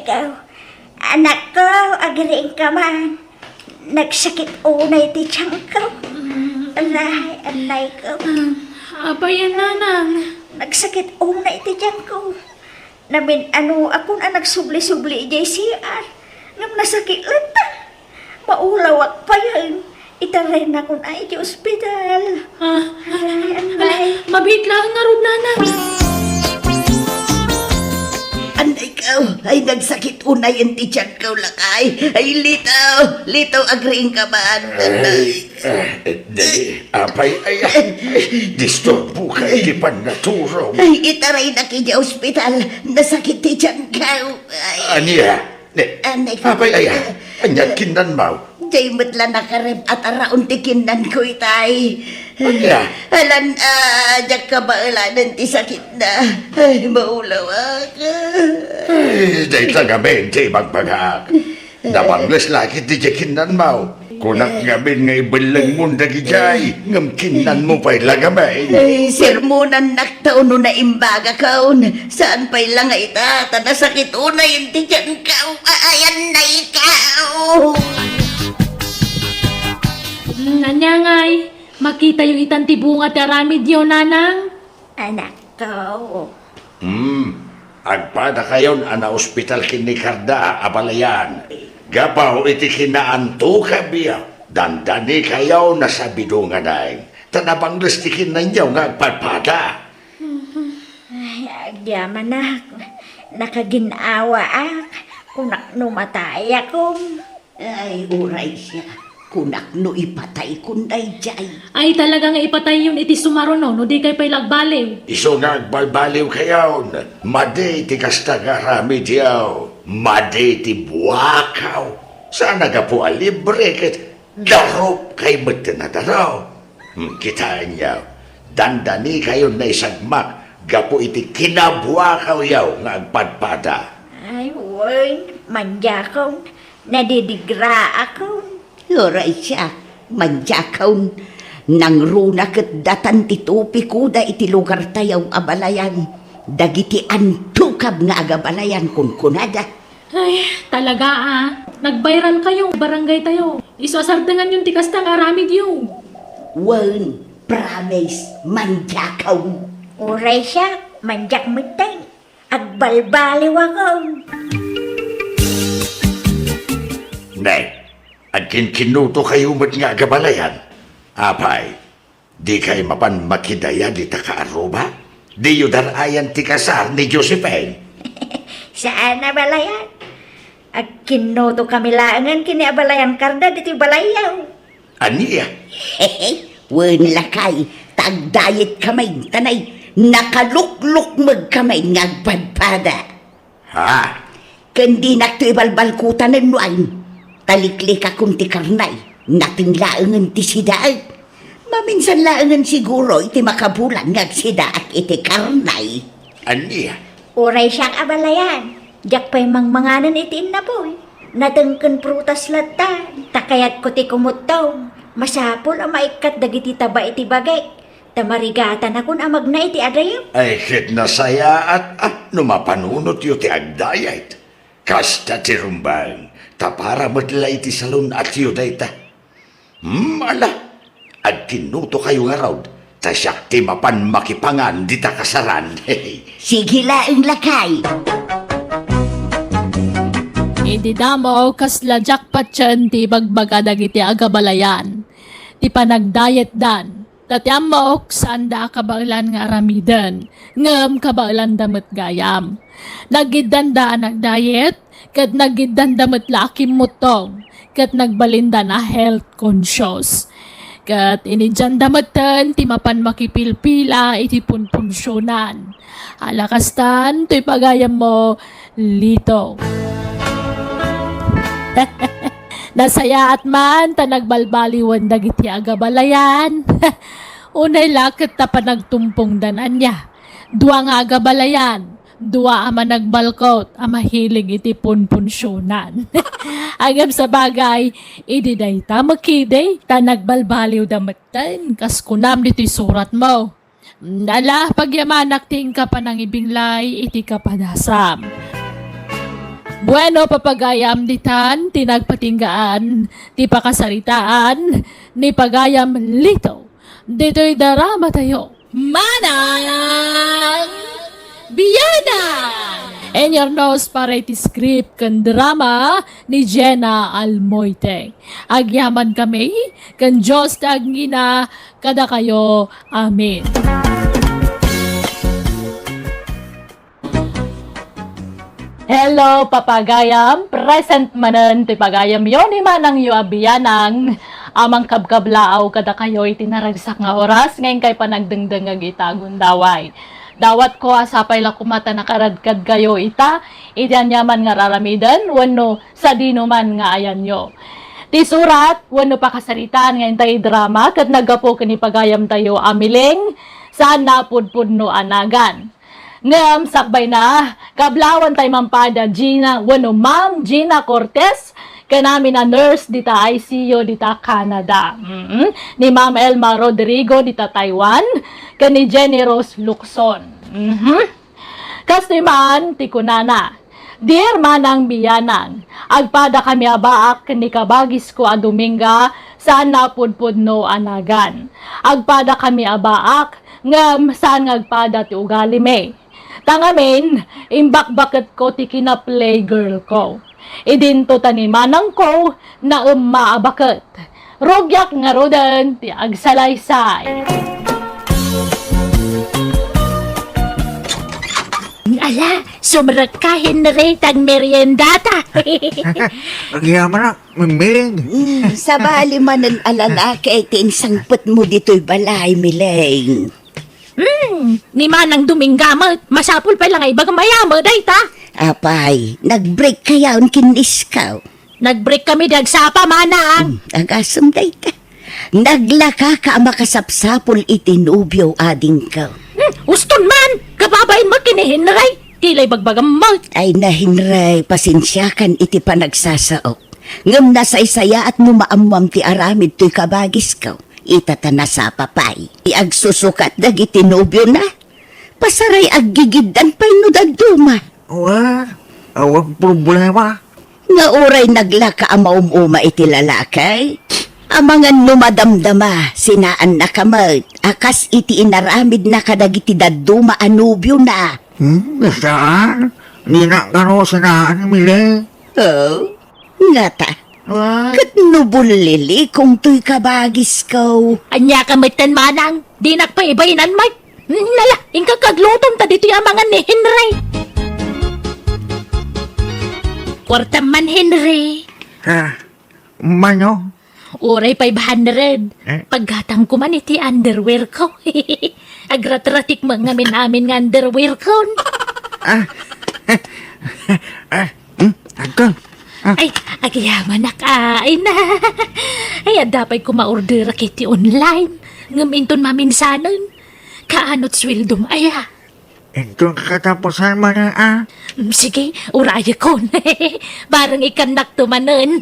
S4: Ikaw. Anak ko, agiriin ka man. Nagsakit unay ti tiyang ko. Anay ko.
S1: Abayan nanang.
S4: Nagsakit unay ti tiyang ko. Namin ako na nagsubli-subli ijay siyar. Ngam nasakit lata. Maulawak pa yan. Itaray na ko na iti ospital. Anay.
S1: Mabit lang nga rod nanang.
S5: Anday ka, ay nagsakit unay ang titsak ka lakay. Ay litaw agriing ka man.
S2: Apay, disturbo ka, di pa naturo.
S5: Ay itaray na kaya ospital, nasakit titsak ka.
S2: Aniya,
S5: Anday ka.
S2: apay, anyat kindan mau.
S5: Jay matla nakarep at araon tikinan ko itay.
S2: Anya?
S5: Alan, jak ka ba alanan ti sakit na. Ay, maulaw ka.
S2: Day tagamin, di magbagak. Nabanglas lagi di kindan mau. Kunak ngamin nga ibalang mo dagijay. Ngam kindan mo pa'y lagamin.
S5: Ay, sermonan naktaon no na imbaga kaon. Saan pa'y lang ita? Tanasakit una yung tiyan ka. Ayan na ikaw.
S1: Nanyangay, makita yung itantibunga ti aramid yun nanang.
S4: Anak ko.
S2: Agpada kayon ana ospital kini karda abalayan. Gapaw iti kinaanto ka biya. Dandani kayaw na sa bidungan ay. Tanabanglas ti kinanyaw nga agpadpada.
S4: Ay, agyaman na. Nakaginawa kunak numatay ako.
S5: Ay, uray siya. Kunak no ipatay kunday jay.
S1: Ay talaga nga ipatay yun iti sumaro no di kay pa'y lagbaliw.
S2: Iso nga agbalbaliw kayaw. Madi ti kastagarami diyaw. Madi ti buwakaw. Sana ka po alibre ket darop kay matinadaraw. Kitaan yaw. Dandani kayo na isagmak. Gapo iti kinabuwakaw yaw nga agpadpada.
S4: Ay, woy, manja ko. Nadidigra ako.
S5: Oray siya, manjakaw. Nang runa ket datan ti tupi kuda iti lugar tayaw abalayan. Dagiti antukab nga agabalayan kun kunada.
S1: Ay, talaga nag-viral kayo, barangay tayo. Isasardangan yung tikas ng aramid yun.
S5: Wan, promise, manjakaw.
S4: Uray siya, manjak mitay. Agbalbaliw ako.
S2: Nay, at kinkinuto kayo mat nga gabalayan. Apay, Di kay mapan makidaya di ta kaaruba? Di yu darayan ti kasar ni Josephine.
S4: Saan na balayan? Ag kinuto kami laangan kini abalayan karda dito balayaw.
S2: Aniya?
S5: Wen lakay, tagdayet kamay, tanay, nakalukluk magkamay ngagpadpada.
S2: Ha?
S5: Kandi nakto ibalbalkutan ng nuain, taliklik akong ti karnay, nating laangan ti sidaag. Maminsan laangan siguro iti makabulan ngag sidaak iti karnay.
S2: Aniya?
S4: Uray siyang abalayan. Diyak pa'y mangmanganan itiin na boy. Natengken prutas lata. Takayat ko ti kumutaw. Masapol ang maikat dagiti taba iti bagay. Tamarigatan akong amag na iti adayo.
S2: Ay hit na saya at numapanunot yu ti agdayat. Kasta ti rumbang, tapara matla iti salon at yu dayta. Ala, at kinuto kayo nga raw, tasyak ti mapan makipangan di ta kasaran.
S5: Sige laang lakay.
S1: Hindi damo kasla jackpot yan ti bagbaga dagiti agabalayan. Ti panagdayet dan. Tatyam mo saan da kabailan nga aramidan. Ngam kabailan damat gayam. Nagidanda nagdayet. Kat nagidanda mat lakim mutong. Kat nagbalinda na health conscious. Kat inidyan damatan ti mapan makipilpila iti punpunsyonan. Alakastan to'y pagayam mo lito. Nasaya at man ta nagbalbaliwan dagiti agabalayan. Unay lakit ta pa nagtumpong danan niya. Dua nga agabalayan. Dua ama nagbalkot ama hilig iti punpunsyonan. Agam sa bagay, ididay ta makiday ta nagbalbaliw damatan kas kunam dito'y surat mo. Nala pagyamanak ting ka pa ng ibinglay iti kapadasam. Bueno, papagayam ditan, tinagpatinggaan, ti pakasaritaan, ni pagayam lito. Dito'y darama tayo. Manang Biyana! And your nose para iti script kan drama ni Jenna Almoite. Agyaman kami, kan Diyos tagngina, kada kayo. Amen. Hello, papagayam. Present manan ti pagayam yon manang yu abiyanang amang kabkablaaw kada kayo itinaragsak nga oras ngayon kay panagdengdeng ag itagon daway. Dawat ko asapay la kumata nakaradkad kayo ita, itian yaman nga raramidan, wano sa dino man nga ayan yo. Ti surat, wano pa kasaritaan ngayon tayo drama, kat nagapo kani pagayam tayo amiling, saan napudpud no anagan. Ngam, sakbay na, kablawan tayo mampada, Ma'am Gina Cortez, kanami na nurse dita ICU dita Canada. Ni Ma'am Elma Rodrigo dita Taiwan, kani Jenny Rose Luxon. Kasi man, tikunana. Dear manang biyanan, agpada kami abaak ni kabagis ko a Dominga, saan napudpud no anagan. Agpada kami abaak, ngam saan agpada ti ugali me. Tangamin, imbak-bakit ko ti kina-play girl ko. Idinto tanimanang ko na umaabaket. Rogyak nga rodan ti agsalaysay.
S5: Ala, sumrakahin na rin ang meriendata.
S6: Nagyaman na, miming.
S5: Sa bali man ang alalaki ay tinsangpot mo dito'y balay, Mileng.
S1: Ni manang Duminggamot, masapul pa lang ay bagang mayamo, day ta.
S5: Apay, nag-break kaya ang kiniskaw.
S1: Nag-break kami dagsapa, manang.
S5: Agasam day ka. Naglaka ka makasapsapol itinubyo ading ka.
S1: Uston man, kababain mo kinihinray. Tilay bagbagang mo.
S5: Ay nahinray, pasensyakan iti panagsasaok. Ngam na sa isaya at numaamuam ti aramid to'y kabagis ka. Itatana sa papay. Iagsusukat dagiti nobyo na. Pasaray aggigidan pa'y no dagduma.
S6: Awag problema.
S5: Nga oray naglaka ang maumuma iti lalakay. Amangan numadamdama, sinaan na kamag. Akas iti inaramid na kadagiti daduma anubyo na.
S6: Saan? Di na gano sinaan, Mileng.
S5: Oh, nga ta. Kat nubulili kung tuy kabagis ko.
S1: Anya kamitan manang, di nagpaibayinan may. Nala, ingka kaglutom ta dito yung mga ni Henry. Kwarta man Henry.
S6: Mano?
S1: Uray 500. Paggatang ko man iti underwear ko. Agratratik mga amin nga underwear ko.
S6: Agka.
S1: Ay, agyaman na kain na. Ay, adapay ko ma-order kiti online. Ngaminton maminsanon. Kaanot swildom aya.
S6: Ito katapusan mo na
S1: Sige, uraya ko. Barang ikanak tumanon.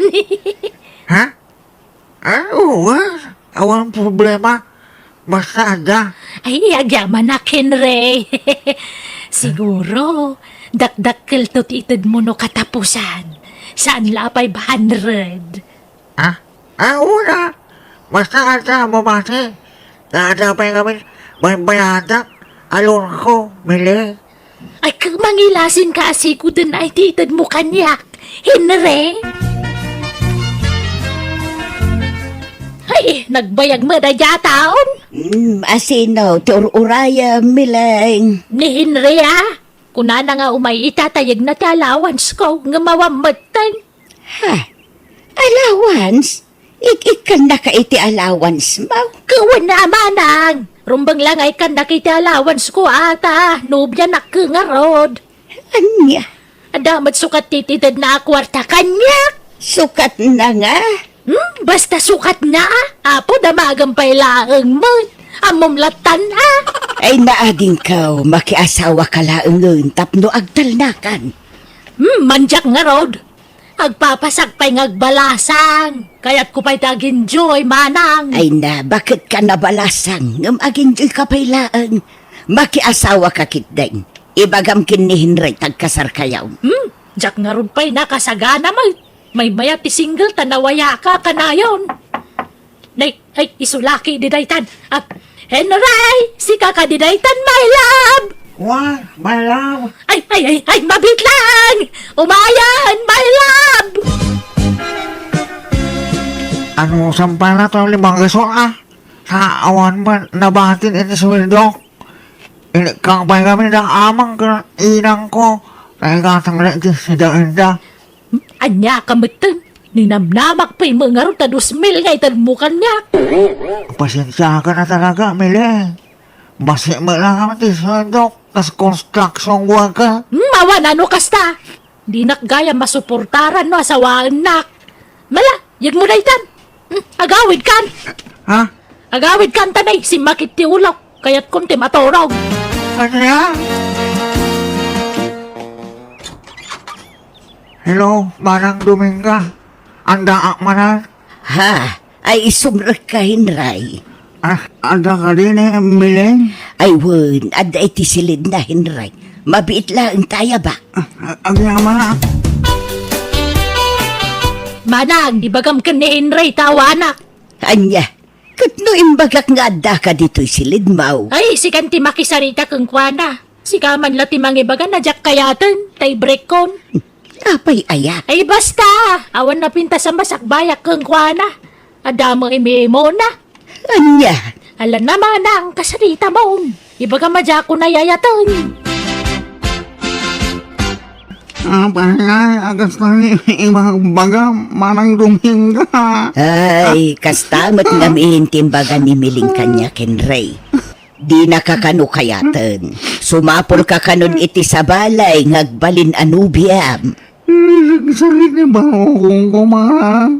S6: Ha? Oo. Awang problema. Basta ada.
S1: Ay, agyaman na Henry. Siguro, dakdakkel to titid mo no katapusan. Saan la 500?
S6: Una. Basta ada mabati. Dadapay kami. Bayadak. Alon ko. Mili.
S1: Ay, kung mangilasin ka asiko dun ay titid mo kanyak. Henry? Ay, nagbayag mo na yataon.
S5: Asino, uraya milang.
S1: Ni Henry kuna na nga umay itatayag na ti allowance ko nga mawamatan.
S5: Ha? Allowance? Ikan na ka iti allowance mo?
S1: Kawan na manang. Rumbang lang ay kan nakiti allowance ko ata. Nubya na nga rod.
S5: Anya?
S1: Adamat sukat tititid na kwarta kanyak.
S5: Sukat na nga?
S1: Basta sukat na. Apo damagang pailaang mo. Amumlatan
S5: Ay naading ka, makiasawa ka laang tapno agtalnakan.
S1: Manjak nga rod. Agpapasak pa'y ngagbalasang. Kaya't ko pa'y tag-enjoy, manang.
S5: Ay na, bakit ka nabalasang? Ngam aginjoy ka pailaan. Makiasawa ka kitdeng. Ibagam kin ni Henry tagkasar kayaw.
S1: Jak nga rod pa'y nakasagana mo. May maya ti single tanawaya ka kanayon. Nay, ay, isulaki didaytan. Henry, si kaka didaytan, my love.
S6: What? My love?
S1: Ay, mabit lang. Umayan, my love.
S6: Ano sampal na ito 5 Sa awan ba nabatin ito sa window? Kakapay kami ng amang inang ko. Kaya katang na ito si Dainda.
S1: Anya kamutan. Ninamnamak pa'y mga ro tados mil nga itanmukan niya.
S6: Pasensya ka na talaga, Mili. Basi mo lang kami ito sa window. Kas construction work ka.
S1: Mawan ano kasta. Di nakgaya masuportaran no asawaan nak. Mala, yag mo na itan. Agawid kan.
S6: Ha?
S1: Agawid kan tanay si makit ti ulok. Kaya't kunti matorog.
S6: Kanya? Hello, Manang Dominga. Anda manan.
S5: Ha? Ay isumrak ka Henry.
S6: Anda ka din Miling?
S5: Ay wun, ada iti silid na Henry. Mabiit lang tayo ba?
S6: Agyaman na.
S1: Manang, ibagam ka ni Henry tawanak.
S5: Anya, katno imbagak nga adda ka dito'y silid mau.
S1: Ay, si kanti makisarita kang kwana. Si kaman lati mangibaga na jak kayatan. Tay break kon.
S5: Apay aya.
S1: Ay basta, awan na pinta sa masakbayak kang kwana. Adamo imimo na.
S5: Anya,
S1: Alam naman ang kasarita mo. Ibaga madyako na yayatan.
S6: Panay, agas na ni ibang baga, Manang Dominga.
S5: ay, kastamot namin timbaga ni Miling kanya Henry. Di nakakano kayatan. Sumapol ka kanon iti sa balay, ngagbalin anubiam.
S6: Sakit ni ba kung kumara?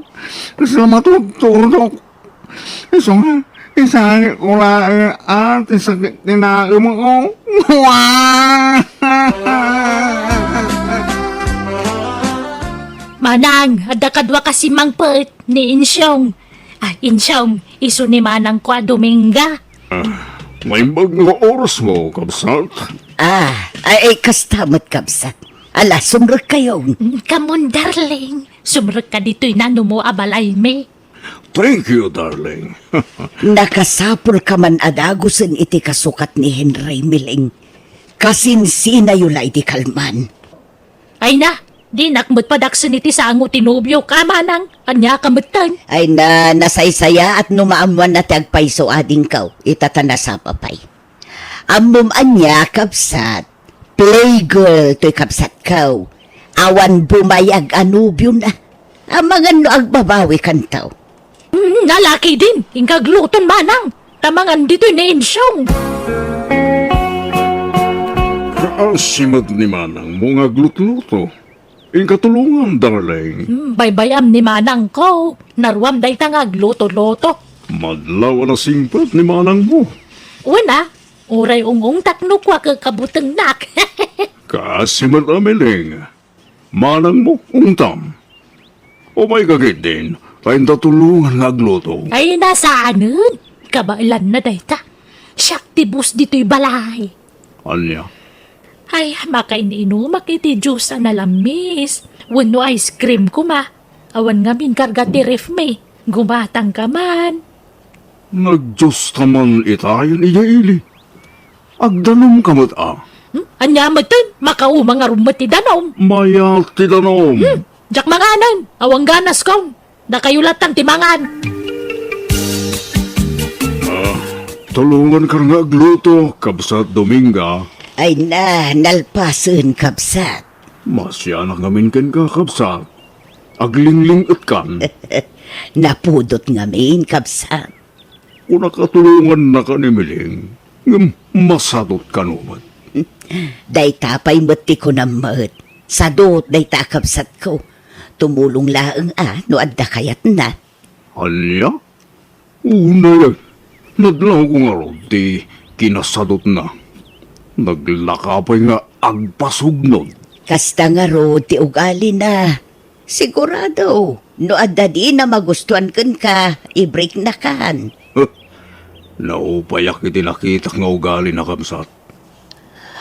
S6: Gusto matutulog. Isakit ko lang at isakit tinakit mo ko.
S1: Manang, ada kadwa kasi mangpet ni Insyong. Insyong, iso ni Manang kwa Dominga.
S7: May mga oras mo, kabsat.
S5: Ay, kastamot kapsat. Ala, sumrot kayo.
S1: Kamon, darling. Sumrot ka dito'y nano mo abalay me.
S7: Thank you, darling.
S5: Nakasapol ka man adagusin iti kasukat ni Henry Miling. Kasinsina yula iti kalman.
S1: Ay na, Di nakmut padaksan iti sango tinubyo ka manang. Anya kamutan.
S5: Ay nasaysaya at numaamuan na tagpaiso ading kaw. Itatana sa papay. Amom anya kapsat. Playgirl to'y kapsat kaw. Awan bumayag anubyo na. Amangan no agbabawi kantaw.
S1: Nalaki din. Ingkagluton manang. Tamangan dito ni Insyong.
S7: Kaasimat ni Manang mo nga glut-luto. Ing katulungan, darling.
S1: Baybayam ni manang ko. Narwam day tangag loto-loto.
S7: Madlaw na singpat ni Manang mo.
S1: Una, uray ungong takno kwa kakabutang nak.
S7: Kaasimat amiling. Manang mo, untam. O may kagit din, kain tatulungan nga agluto.
S1: Ay, nasaanan? Kabailan na day ta. Siyaktibus dito'y balay.
S7: Anya,
S1: Ay, makaininom makiti juice na lamis. Wano ice cream ko ma. Awan nga min karga ti ref me. Gumatang ka man.
S7: nagdiyos taman itayan iya ili. Agdanom kamot
S1: Anya matan, makaumang arumat ti danom.
S7: Maya tidanom.
S1: Jak manganan, awang ganas kong. Nakayulatan ti mangan.
S7: Tulungan ka nga agluto, kabsat Dominga.
S5: Ay nalpasun kapsat.
S7: Masya na ngamin kan ka, kabsat. Aglingling at kan.
S5: Napudot ngamin kapsat.
S7: Kung nakatulungan na ka ni Miling, masadot ka naman.
S5: Day tapay mati ko na mat. Sadot day takapsat ko. Tumulong laang no adda kayat na.
S7: Anya? Una yan. Nadlaw ko nga ron, di kinasadot na. Naglakapay nga agpasugnod.
S5: Kasta nga ro ti ugali na. Sigurado, no adda di na magustuhan kan ka, i-break na kan.
S7: Naupayak iti nakita nga ugali na kamsat.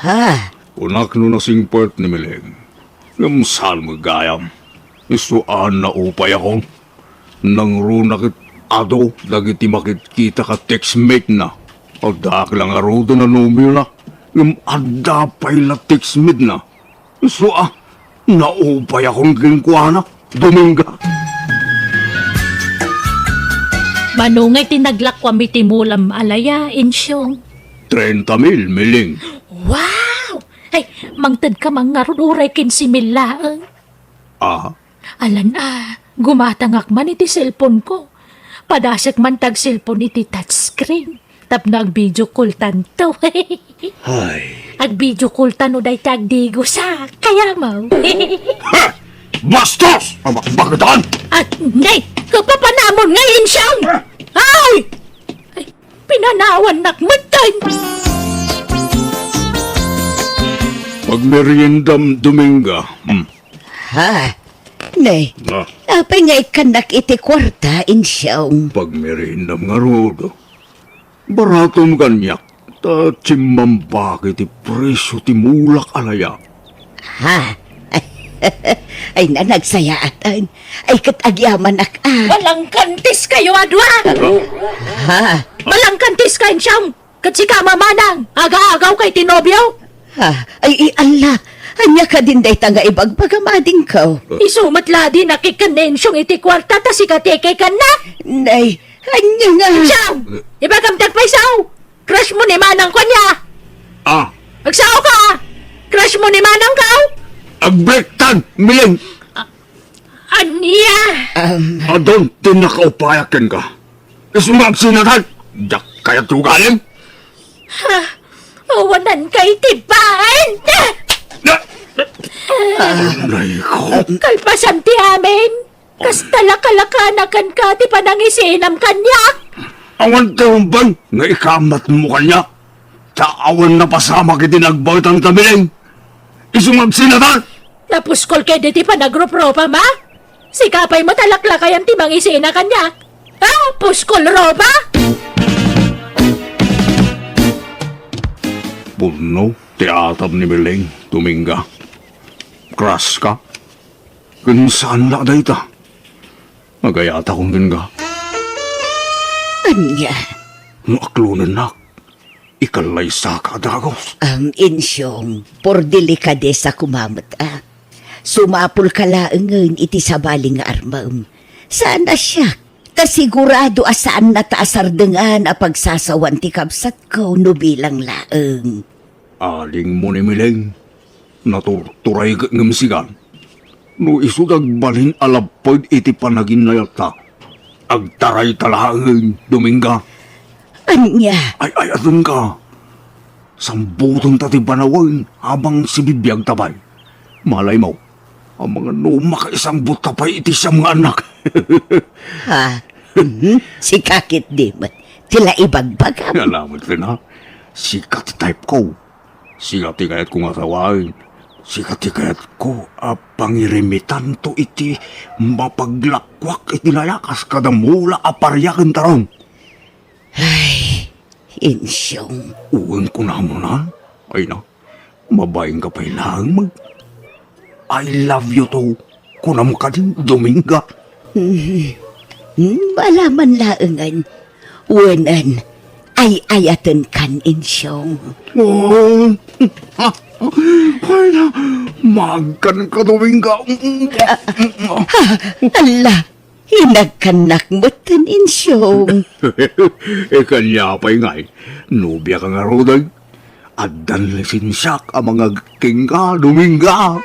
S5: Ha?
S7: Unak no nasing part ni Miling. Ngamsal mo gayam. Isuan na upay ako. Nang runakit ado, dagiti makikita ka textmate na. O dak lang arudo na numero na. Ngam adda pa'y la textmate na. Isua, naupay akong gingkwana. Dominga.
S1: Manungay tinaglakwa mitimulam alaya, Insyong.
S7: 30,000, Miling.
S1: Wow! Ay, mangtad ka mga ruduray kinsimil laang. Alan gumatangak man iti cellphone ko. Padasek man tag cellphone iti touchscreen. Tap nag-video call tanto.
S7: Ay.
S1: Ag-video call tano day tag digo sa kaya mo.
S7: Bastos! Bakit
S1: At nay, kapapanamon ngayon siyang! Ay! Ay, pinanawan nakmatan!
S7: Pagmeriendam Dominga.
S5: Ha? Nay,
S7: Na,
S5: apay nga ikanak iti kwarta insyong.
S7: pagmeriendam nga rodo. Baratom ganyak. Ta chimambak iti presyo ti mulak alaya.
S5: Ha? Ay nagsayaatan. Ay katagyaman ak
S1: Walang kantis kayo, adwa!
S5: Ha?
S1: Walang kantis kayo siyang! Katsika mamanang! Aga-agaw kay tinobyo!
S5: Ha? Ay Allah. Anya ka din day tanga ibagpagamading ka.
S1: Isumatla din nakikanensyong iti kwarta ta si kateke ka na!
S5: Nay, anya nga.
S1: Siyang! Ibagamtag pa isaw! Crush mo ni manang ko niya! Agsaw ka! Crush mo ni manang ka!
S7: Agbrektan, Miling!
S1: Anya!
S7: Adon, tinakaupayakin ka. Isumag sinatan. Yak kaya tugalim.
S1: Awanan kay tibahan!
S7: Nay ko.
S1: Kalpasan ti amin! Kastalaka-lakanakan ka ti panangisinam kanya!
S7: Awan taumban, nga ikamat mo kanya. Taawan na pasama kiti nagbawitang tamiling. Isumag sinatan.
S1: Tapos kol kay di ti panagropropa ma? Sikapay mo talaklakayan ti mangisina kanya! Puskol roba!
S7: Puno, tiatab ni Miling, Dominga. Kras ka. Kinsaan na dayta. Nagayata kong ginga.
S5: Anya.
S7: Naklunan na. Ikalay sa kadagos.
S5: Insyong, por delikadesa kumamot Sumapul ka laengen iti sabaling nga armam. Sana siya? Kasigurado asaan na taasardengan a pagsasawan ti kabsat ko no bilang laeng.
S7: Aling mo ni Mileng, naturturay ka ng sigan. No isudag balin alapod iti panagin na yata. Agtaray talahangin, Dominga.
S5: Anya?
S7: Ay, adun ka. Sambuton tati panawin habang si bibiyag tabay. Malay mo, ang mga numakaisang butapay iti siyang mga anak.
S5: Ha? Si kakit di man. Tila ibagbagam.
S7: Alamat rin ha. Sikat type ko. Sikat kayat kong asawain. Sikat kayat ko pangirimitan to iti mapaglakwak iti layakas kada mula aparyakan tarong.
S5: Ay, insyong.
S7: Uwan ko na mo na. Ay na, mabayang ka pa ilang mag... I love you to. Kunam ka din, Dominga.
S5: Malaman laengan. Wanan, ay ayatan kan insyong.
S7: Oh, ay na, magkan ka, Dominga.
S5: Ala, hinagkanak mo tan insyong.
S7: Kanya pa'y ngay, nubya ka nga rodag. At danlisin siya ang mga king ka, Dominga.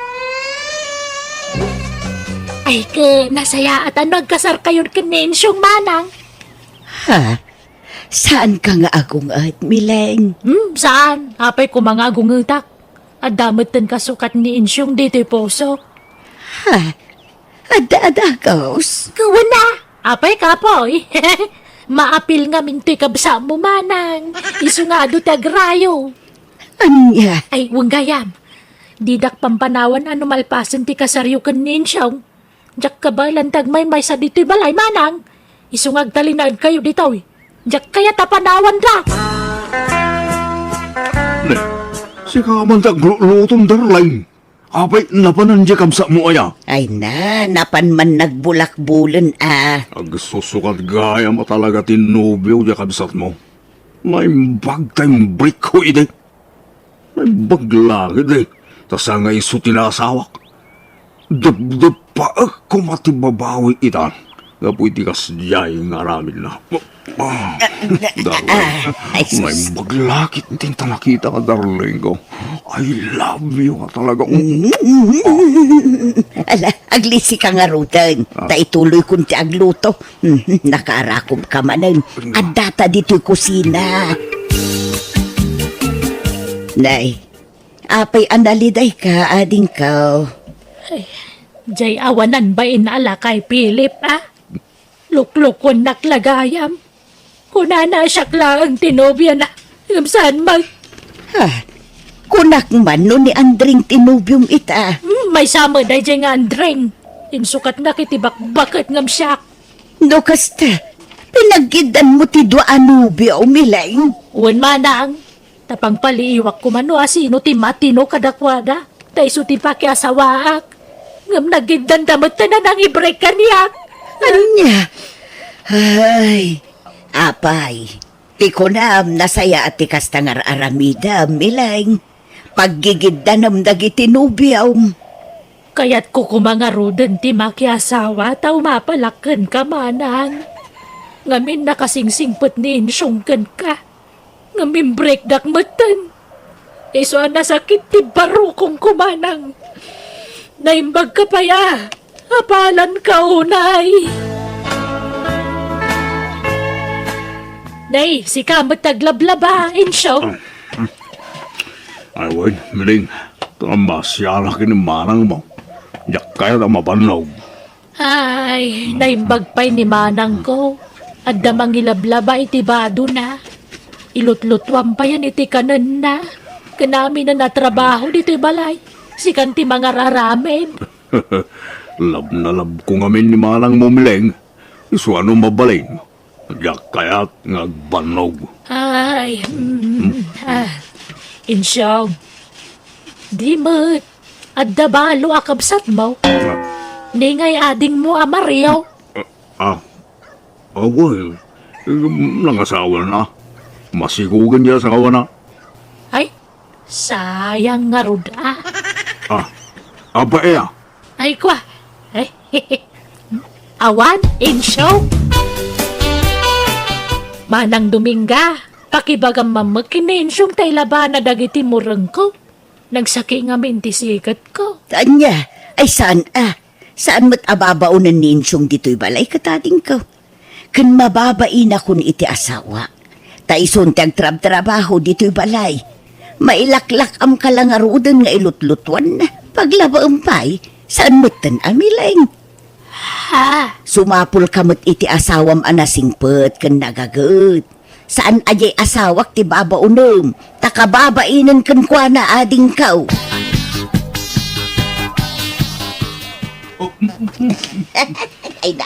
S1: Ay ke, nasaya at nagkasar kayo kinensyong manang.
S5: Ha? Saan ka nga akong at Mileng?
S1: Saan? Apay ko mga gungutak. At damitan kasukat ni Insyong dito poso.
S5: Ha? Ada-adagaws?
S1: Kawan na! Apay ka po eh. Maapil nga minto'y kabsa mo manang. Isu nga do tagrayo.
S5: Anya?
S1: Ay, wanggayam. Didak pampanawan ano malpasan ti kasaryo kan ni Insyong. Diyak ka ba lantag may sa dito'y balay manang. Isu nga agtalinaan kayo dito eh. Diyak kaya tapanawan da.
S7: Ne, si kamantag lutong darlain. Apay, napanandya kamsa mo aya.
S5: Ay na, napan man nagbulak-bulan
S7: Agsusukat gaya mo talaga tinubyo di kabsat mo. Naimbag tayong break ko ide. Naimbag lagi de. Tasa nga iso tinasawak. Dab pa ako matibabawi itan. Kapoy di kasjay nga ramin na. Darling,
S5: ay, sus.
S7: naimbag lakit tinta nakita ka, darling ko. I love you ka talaga.
S5: Ala, aglisi ka nga rutan. Taituloy kung ti agluto. Nakarakob ka manan. At data dito'y kusina. Nay, apay analiday ka, ading ka.
S1: Jay awanan ba inala kay Philip ah? Luklukon naklagayam. Kunana siya lang tinobya na. Saan mag...
S5: Ha? Kunak man no ni Andring tinubyong ita.
S1: May sama day jay nga andring. Insukat nga kitibak-bakit ngam siya.
S5: No kasta, pinaggidan mo ti dua anubya o Mileng.
S1: Uwan manang. Tapang paliiwak ko mano asino ti matino kadakwada. Taiso ti pakiasawaak. Ngam nagindan damot na nang i-break kaniyak.
S5: Anya? Ay, apay. Tikunam nasaya at tikastangar aramida, Mileng. Paggigidanam dagiti nubiyaw.
S1: Kaya't ko kumangarudan ti makiasawa tao mapalakan ka manang. Ngamin nakasingsingpot ni insyongkan ka. Ngamin break dakmatan. Iso nasakit ti baro kong kumanang. Naimbag ka pa ya. Apalan ka unay. Nay, si kamot taglablaba, insyong.
S7: Ay, wait, Miling. Tamasyala kinimarang mo. Yak kaya na mapanaw.
S1: Ay, naimbag pa'y ni manang ko. At damang ilablaba iti bado na. Ilutlutwam pa yan iti kanan na. Kanami na natrabaho dito'y balay. Sikan ti mga raramen.
S7: Lab na lab ko ngamin ni manang mo, Miling. Iso ano mabaling. Yak kaya ngagbanog.
S1: Ay, insyong. Di mo't. At dabalo akabsat mo. Ningay ading mo amariyo.
S7: Well, nangasawa na. Masigugan niya sa kawana.
S1: Ay, sayang nga rod ah.
S7: Aba
S1: Ay, kwa. Ay, awan, in show. Manang Dominga, pakibagang mamagkinensyong tay laban na dagiti murang ko. Nagsaki nga mentisikat ko.
S5: Anya, ay saan Saan mo't ababaunan ninsyong dito'y balay katating ko? Kun mababain akon iti asawa. Taison tag trabaho dito'y balay. Mailaklak am kalangarudan nga ilutlutuan na. Paglaba umpay, saan mo't tan amileng?
S1: Ha?
S5: Sumapul kamot iti asawam anasingpet kan nagagut. Saan ajay asawak ti babaunom? Takababainan kan kwa na ading kau. Ay,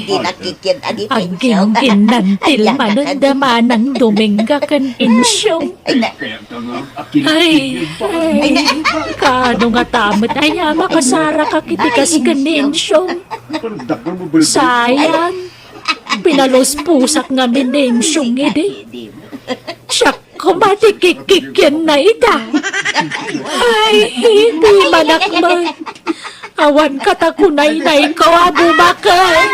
S5: di nakikit.
S1: Ang ginantil manandaman ng Dominga kan insyong. Ay, kano nga tamot ay makasara ka kitikas kan insyong. Sayang, pinalos-pusak nga minensyong edi. Siya kumatikikikyan na ita. Ay, hindi manakman. Awan katakunay na ikaw bumakat.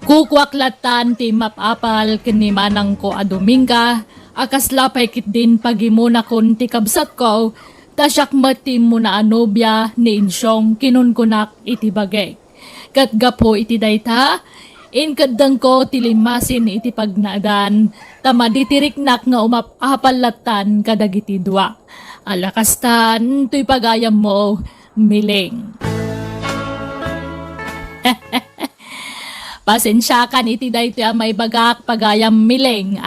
S1: Kukwaklatan ti mapapal kini manang ko a Dominga. Akas lapay kit din pagimuna kon ti kabsat ko. Tasyak mati mo na anobya ni insyong kinunkunak iti bagay. Katgapo iti dayta. Inkadang ko tilimasin iti pagnaadan. Tama ditiriknak nga umapapalatan kadagiti dua. Alakastan, to'y pagayam mo, miling. Pasensya kan iti dayto may bagak pagayam miling,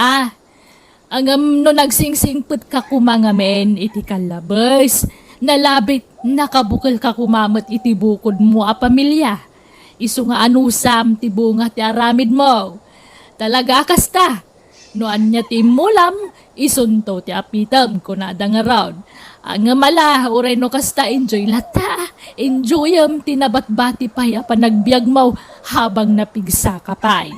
S1: Angam no nagsingsingput ka kumangamen iti kalabas, nalabit nakabukal ka kumamot iti bukod mo a pamilya. Isu nga anusam ti bunga ti aramid mo. Talaga kasta. No anya ti mulam, isunto ti apitam ko na around. Ang mala, uray no kasta enjoy lata. Enjoyam tinabat-bati pay apa nagbiag mo habang napigsa ka pay.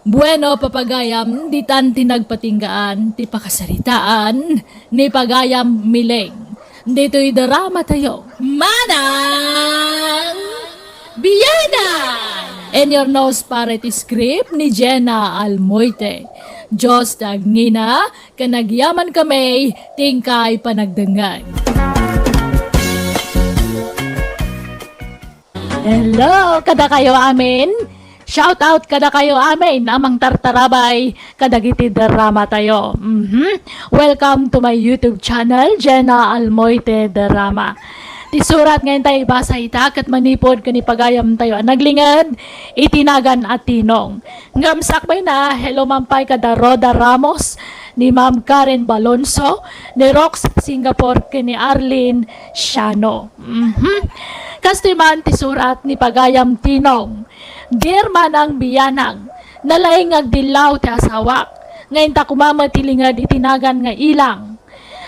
S1: Bueno, papagayam, di tan tinagpatinggaan, ti pakasaritaan, ni pagayam mileng. Dito'y drama tayo. Manang Biyanan! And your nose parity script ni Jenna Almoite. Diyos tagnina, kanagyaman kami, tingkay panagdangan. Hello, kada kayo amin. Shout out kada kayo amin, amang tartarabay, kadagiti drama tayo. Welcome to my YouTube channel, Jenna Almoite Drama. Ti surat ngayon tayo basa itak at manipod kani pagayam tayo naglingad itinagan at tinong. Ngamsakbay na hello mampay kada Roda Ramos ni Ma'am Karen Balonso ni Rox Singapore kani Arlene Shano. Kastiman ti surat ni pagayam tinong. Dear manang biyanang nalaing agdilaw ti asawak ngayon ta kumamatilingad itinagan nga ilang.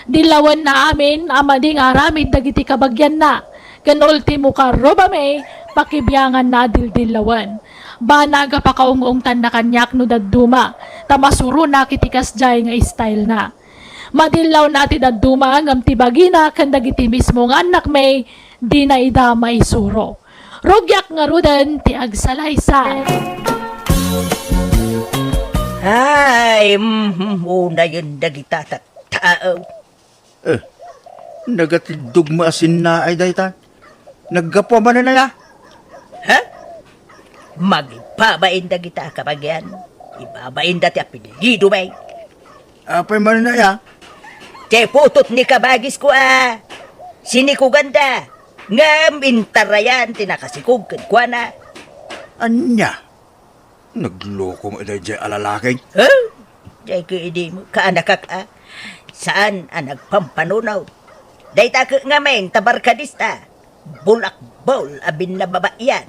S1: Dilawan na amin, amading aramid dagiti kabagyan na. Kan ultimo ka robame, pakibyangan na dildilawan. Banaga pa kaungungtan na kanyak no daduma, tamasuro na kitikas jay nga style na. Madilaw na ti daduma, ngam tibagina, kan dagiti mismo nga anak may, di na idamay suro. Rogyak nga rudan, ti agsalaysay.
S5: Ay, muna yun dagita tao.
S3: Nagatidog maasin na ay dayta. Naggapo man na ya.
S5: Ha? Magibabain dagita kapag yan. Ibabain dati apelido bay.
S3: Apay man na ya.
S5: Te putot ni kabagis ko Sini ko ganda. Ngam intarayan tinakasikog kwa na.
S3: Anya. Nagloko mo dahil dyan alalaking.
S5: Ha? Jay ka hindi mo kaanakak Saan ang nagpampanunaw? Dayta ka nga men, tabarkadista. Bulak-bol, abin na babayan.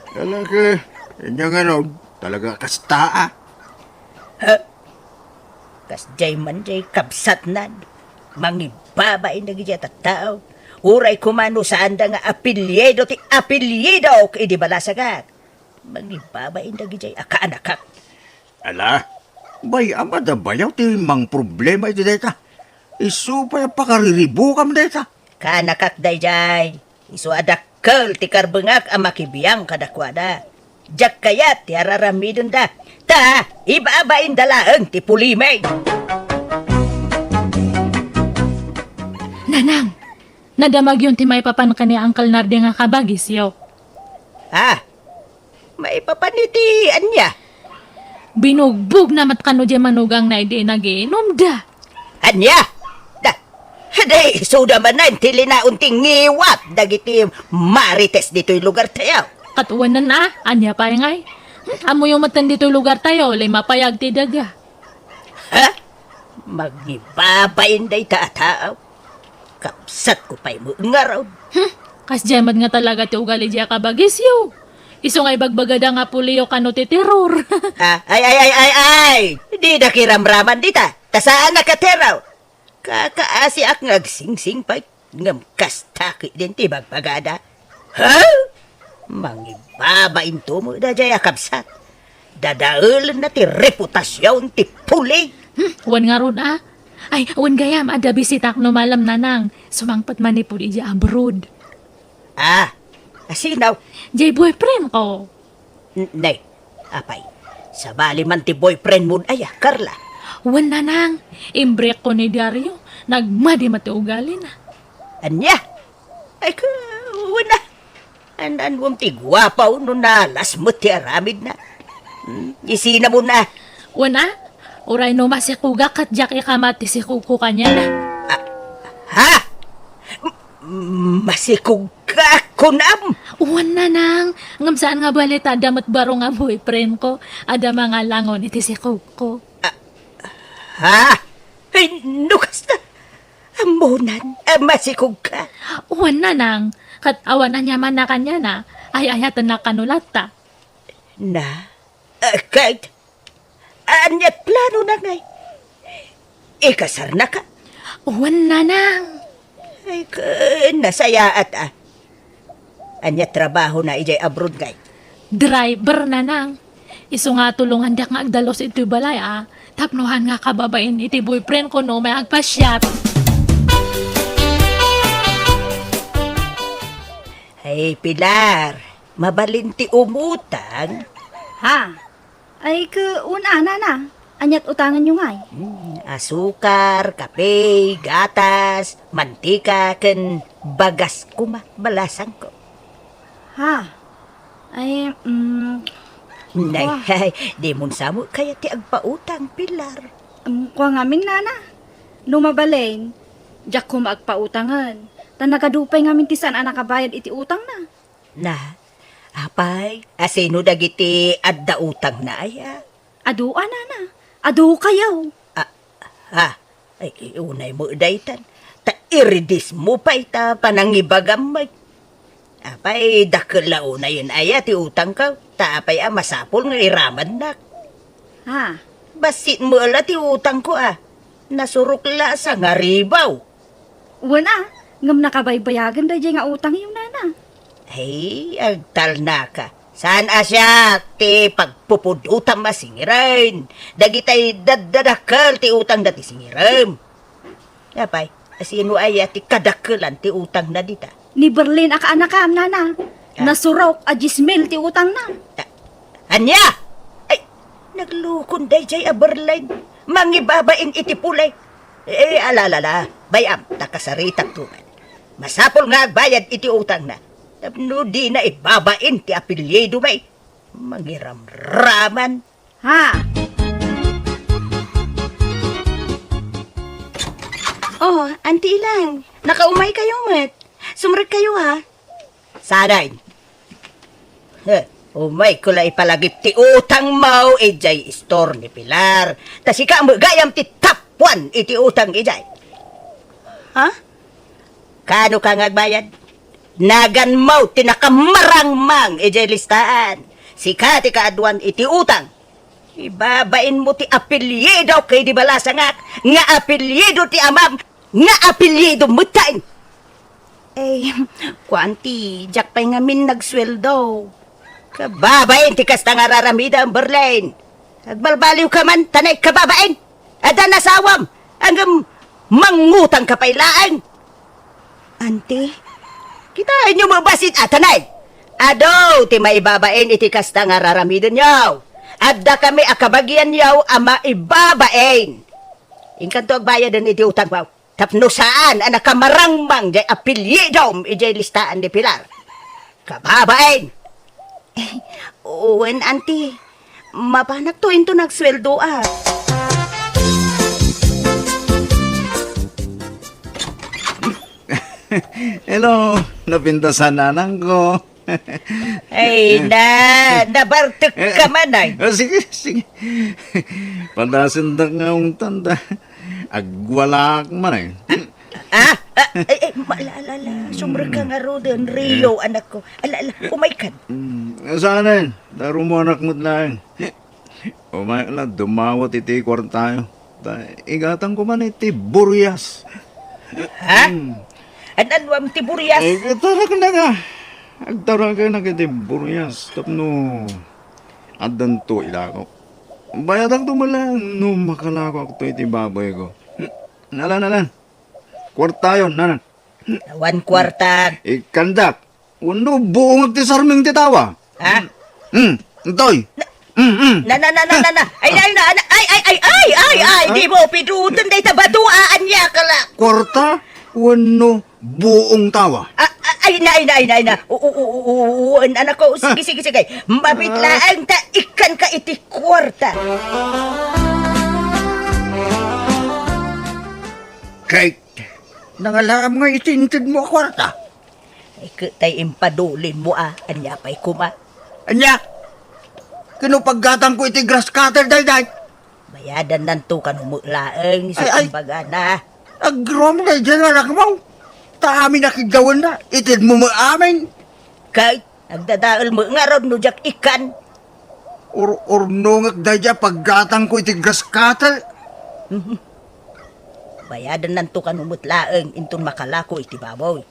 S3: Talaga, inyo nga no, talaga kasta
S5: Kas jay man jay kapsatnan. Mangibabain na gijay tao. Uray kumano saan da nga apelyido ti apelyido idi balasagak. Mangibabain na gijay akaanakak.
S3: Ala, bay amada bayaw ti mang problema iti dayta.
S6: Isu pa pakariribu kam deta.
S5: Kanakak dayjay. Isu adakkel ti karbengak ang makibiyang kadakwada. Jak kayat ti araramidon da. Ta, iba-abain dalaeng ti pulimay.
S1: Nanang, nadamag yun ti may papan ka ni Uncle Nardi nga kabagis yo.
S5: Ha? May papanitian niya.
S1: Binugbog na matkano di manugang na hindi nagiinom da.
S5: Anya? Da, haday, suda man na intili na unting ngiwat. Dagiti marites dito'y lugar tayo.
S1: Katuwanan na, anya pa ngay. Amo yung matan dito lugar tayo, lima payag ti daga.
S5: Ha? Magibabain day taataaw. Kapsat ko pa'y mo nga raw.
S1: Kas jaman nga talaga ti ugali di kabagis yo. Iso nga ibagbagada nga puliyo kano ti terror.
S5: Ay! Di na kiramraman dita. Tasaan na kateraw. Kakaasi ak ngagsingsing pa'y ngam kastaki din ti bagbagada. Ha? Mangibabain to mo da jaya kapsat. Dadaul na ti reputasyon ti puli.
S1: Wan nga ron ah. Ay, wan gayam, ada bisitak no malam nanang. Sumangpat manipod ija abroad.
S5: Asinaw.
S1: Jay boyfriend ko.
S5: Nay, apay. Sabali man ti boyfriend mo ay Carla.
S1: Wan nanang, imbrek ko ni Dario. Nagmadi mati ugali na.
S5: Anya? Ay, wala. Anan mo ti gwapaw no nalas mo ti aramid na. Isina mo na.
S1: Wan ah, uray no masikuga kat jak ikamati si kuko kanya na.
S5: Ha? Masikog ka kunam.
S1: Wan nanang, ngam saan nga balita damat baro nga boyfriend ko. Ada mga langon iti si kuko.
S5: Ha? Ay, nukas na. Amunan, masikog ka.
S1: Wan nanang, kat awan na niya man na kanya na. Ay ayatan na kanulata.
S5: Na? Kahit, anyat plano na ngay. Ikasar na ka.
S1: Wan nanang.
S5: Ay, nasaya at anyat trabaho na ijay abroad ngay.
S1: Driver nanang. Iso nga tulungan dak nga agdalos iti balay ah. Tapnuhan nga kababain iti boyfriend ko no may agpasyat.
S5: Ay, Pilar, mabalinti umutang.
S4: Ha? Ay, una na. Anyat utangan nyo ngay.
S5: Asukar, kape, gatas, mantika, ken bagas kuma, balasang ko.
S4: Ha? Ay,
S5: Nay, di mo samo kaya ti agpautang, Pilar.
S4: Kuha ngamin nana. Lumabalain, jak ko maagpautangan. Tan nakadupay ngamin tisan ang nakabayad iti utang na.
S5: Na, apay, asino dagiti adda utang na aya.
S4: Adu, nana. Adu kayaw.
S5: Ay, unay mo daytan. Ta iridis mo pa ita panangibagamay. Apay, dakla una yun aya ti utang ka. Ta apay masapol nga iraman nak.
S4: Ha?
S5: Basit mo ala ti utang ko Nasurukla sa nga ribaw.
S4: Wala. Ngam nakabaybayagan da nga utang yung nana.
S5: Ay, agtal na ka. Saan asya ti pagpupud utang masingiran? Dagitay dadadakal ti utang dati singiram. Apay, asino ay ti kadakalan ti utang na dita.
S4: Ni Berlin aka-anakam nana. Nasurok a 10,000 ti utang na.
S5: Anya! Ay, naglukon day jay Berlin. Mangibabain iti pulay. Alalala, bayam, takasaritak tuman. Masapol nga agbayad iti utang na. Tapno di na ibabain ti apelyido may. Mangiramraman.
S4: Ha?
S5: Oh, Auntie Ilang, nakaumay kayo, Mat. Sumrek kayo, ha? Sanay. Umay ko la ipalagip ti utang mau ijay store ni Pilar. Tasika mo gayam ti top 1 iti utang ijay. Ha? Kano ka ngagbayad? Nagan mau tinakamarang mang ijay listaan. Sika ti kaaduan iti utang. Ibabain mo ti apelyido kay di balasangak. Nga apelyido ti amam. Nga apelyido mo tain. Kwanti, jak pa'y ngamin nagsweldo. Kababain, tikas na nga raramida ang Berlin. Agbalbaliw ka man, tanay kababain. Ada nasawam, hanggang mangutang kapailaan. Ante, kitain nyo mabasit atanay. Ado, ti maibabain iti kasta nga raramidin nyo. Adda kami akabagyan nyo ama ibabain. Ingkanto agbayadan iti utang mo. Tapno saan ang nakamarangmang jay apilyedom ijay listaan di Pilar. Kababain.
S4: Uwan, auntie. Mapanak to into nagsweldo ah.
S6: Hello, napintasan nanang ko.
S5: Ay nabartok ka man ay.
S6: Sige, sige. Pandasin na nga ang tanda. Agwala man eh.
S5: Maalala, sumra ka nga ro din, Rio, anak ko. Alala, umaykan.
S6: Sana yun, daro mo anak mo lang. Umay lang, dumawat iti kwartayo. Igatan ko man iti buryas.
S5: Ha? Ano ang tiburias?
S6: Tarak na nga. Agtara ka na kiti buryas. Tapno, adan to ilako. Bayatang tumalang, no makalako ako to iti baboy ko. Nalan. Kwartayo, nanan.
S5: One kwarta.
S6: Ikandak. Uno, buong agtisarming titawa.
S5: Ha?
S6: Toy.
S5: Na. Ay, di mo pidutan day tabaduaan niya kala.
S6: Kwarta, uno, buong tawa.
S5: Ay, na. Anak ko, sige. Mabitlaan ta, ikan ka iti kwarta.
S6: Kay, nangalam nga itintid mo kwarta.
S5: Ay, tay impadulin mo anya pa'y kuma.
S6: Anya, kinupaggatang ko iti grass cutter day.
S5: Bayadan nanto ka numulaang sa
S6: Ay.
S5: kumbaga na.
S6: Agrom na dyan anak mo. Tami nakigawan na, itid mo maamin.
S5: Kay, nagdadaal mo nga ron no jak ikan.
S6: Urnongak day dyan paggatang ko iti grass cutter.
S5: Bayadan nanto ka numutlaang intun makalako iti babaw.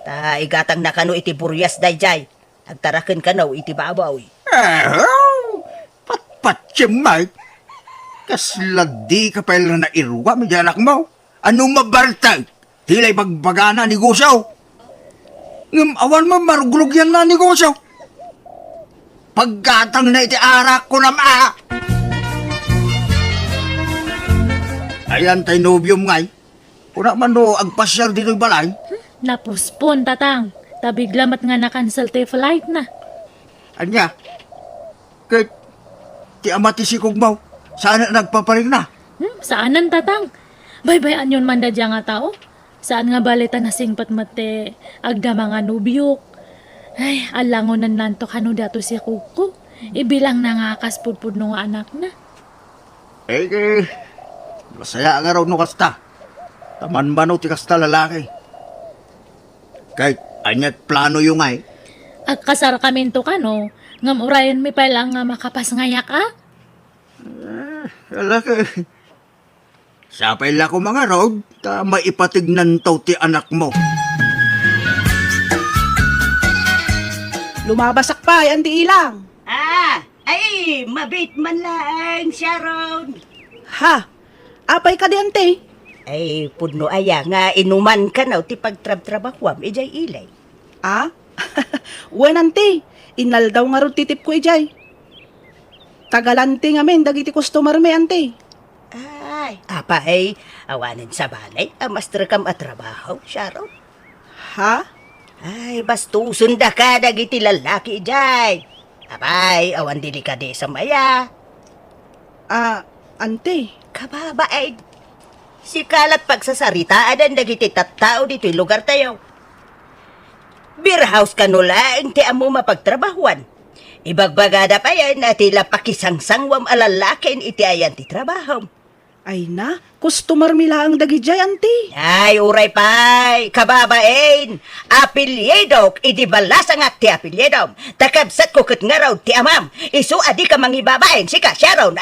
S5: Ta igatang na kano iti buryas dayjay. Agtaraken kano iti babaw.
S6: Patpatsimay. Kasladi ka pa na irwa mi dyan anak mo. Anong mabartay? Hilay bagbagana negosyo. Ngam awan mo maruglog yan na negosyo. Paggatang na iti arak ko na maa. Ayan tay nobyom ngay. Kuna man no agpasyar dito'y balay.
S1: Napuspon, tatang. Tabiglamat nga na-cancel te flight na.
S6: Anya, kahit ti amati si Kugmaw, sana nagpaparing na.
S1: Saanan, tatang? Baybayan yun man dadya nga tao? Saan nga balita na singpat mate agda mga nubyok? Ay, alangonan nanto kano dato si Kuko. Ibilang na nga kaspudpud nung anak na.
S6: Masaya nga raw no kasta. Taman ba no ti kasta lalaki? Kahit anyat plano yung ay.
S1: Agkasar kami to kano, ngam urayan mi palang nga makapas ngayak
S6: Lalaki. Sapay la ko mga road, ta maipatignan to ti anak mo.
S8: Lumabasak pa, yan di ilang.
S5: Ay, mabit man lang, Sharon.
S8: Ha? Apay ka di ante?
S5: Ay, pudno aya nga inuman ka na ti pagtrab-trabakwam, ijay ilay.
S8: Wen ante, inal daw nga ron titip ko ijay. Tagalante nga men, dagiti customer me ante.
S5: Ay, apay, awanin sa balay, amastra kam at trabaho, Sharon.
S8: Ha?
S5: Ay, bastusun da ka, dagiti lalaki ijay. Apay, awan dili ka di sa maya.
S8: Ante,
S5: Kababaid, si kalat pagsasaritaan ang dagiti tattao dito'y lugar tayo. Beer house ka nulaang ti amo mapagtrabahuan. Ibagbagada pa yan na tila pakisangsangwam alalakin iti ayan ti trabaho.
S8: ay na, customer mila ang dagijay ante.
S5: Ay, uray pay, kababain, apilyedok, idibalas ang ti apilyedom. Takabsat ko kat nga raw ti amam, isu adi ka mangibabain, sika, Sharon,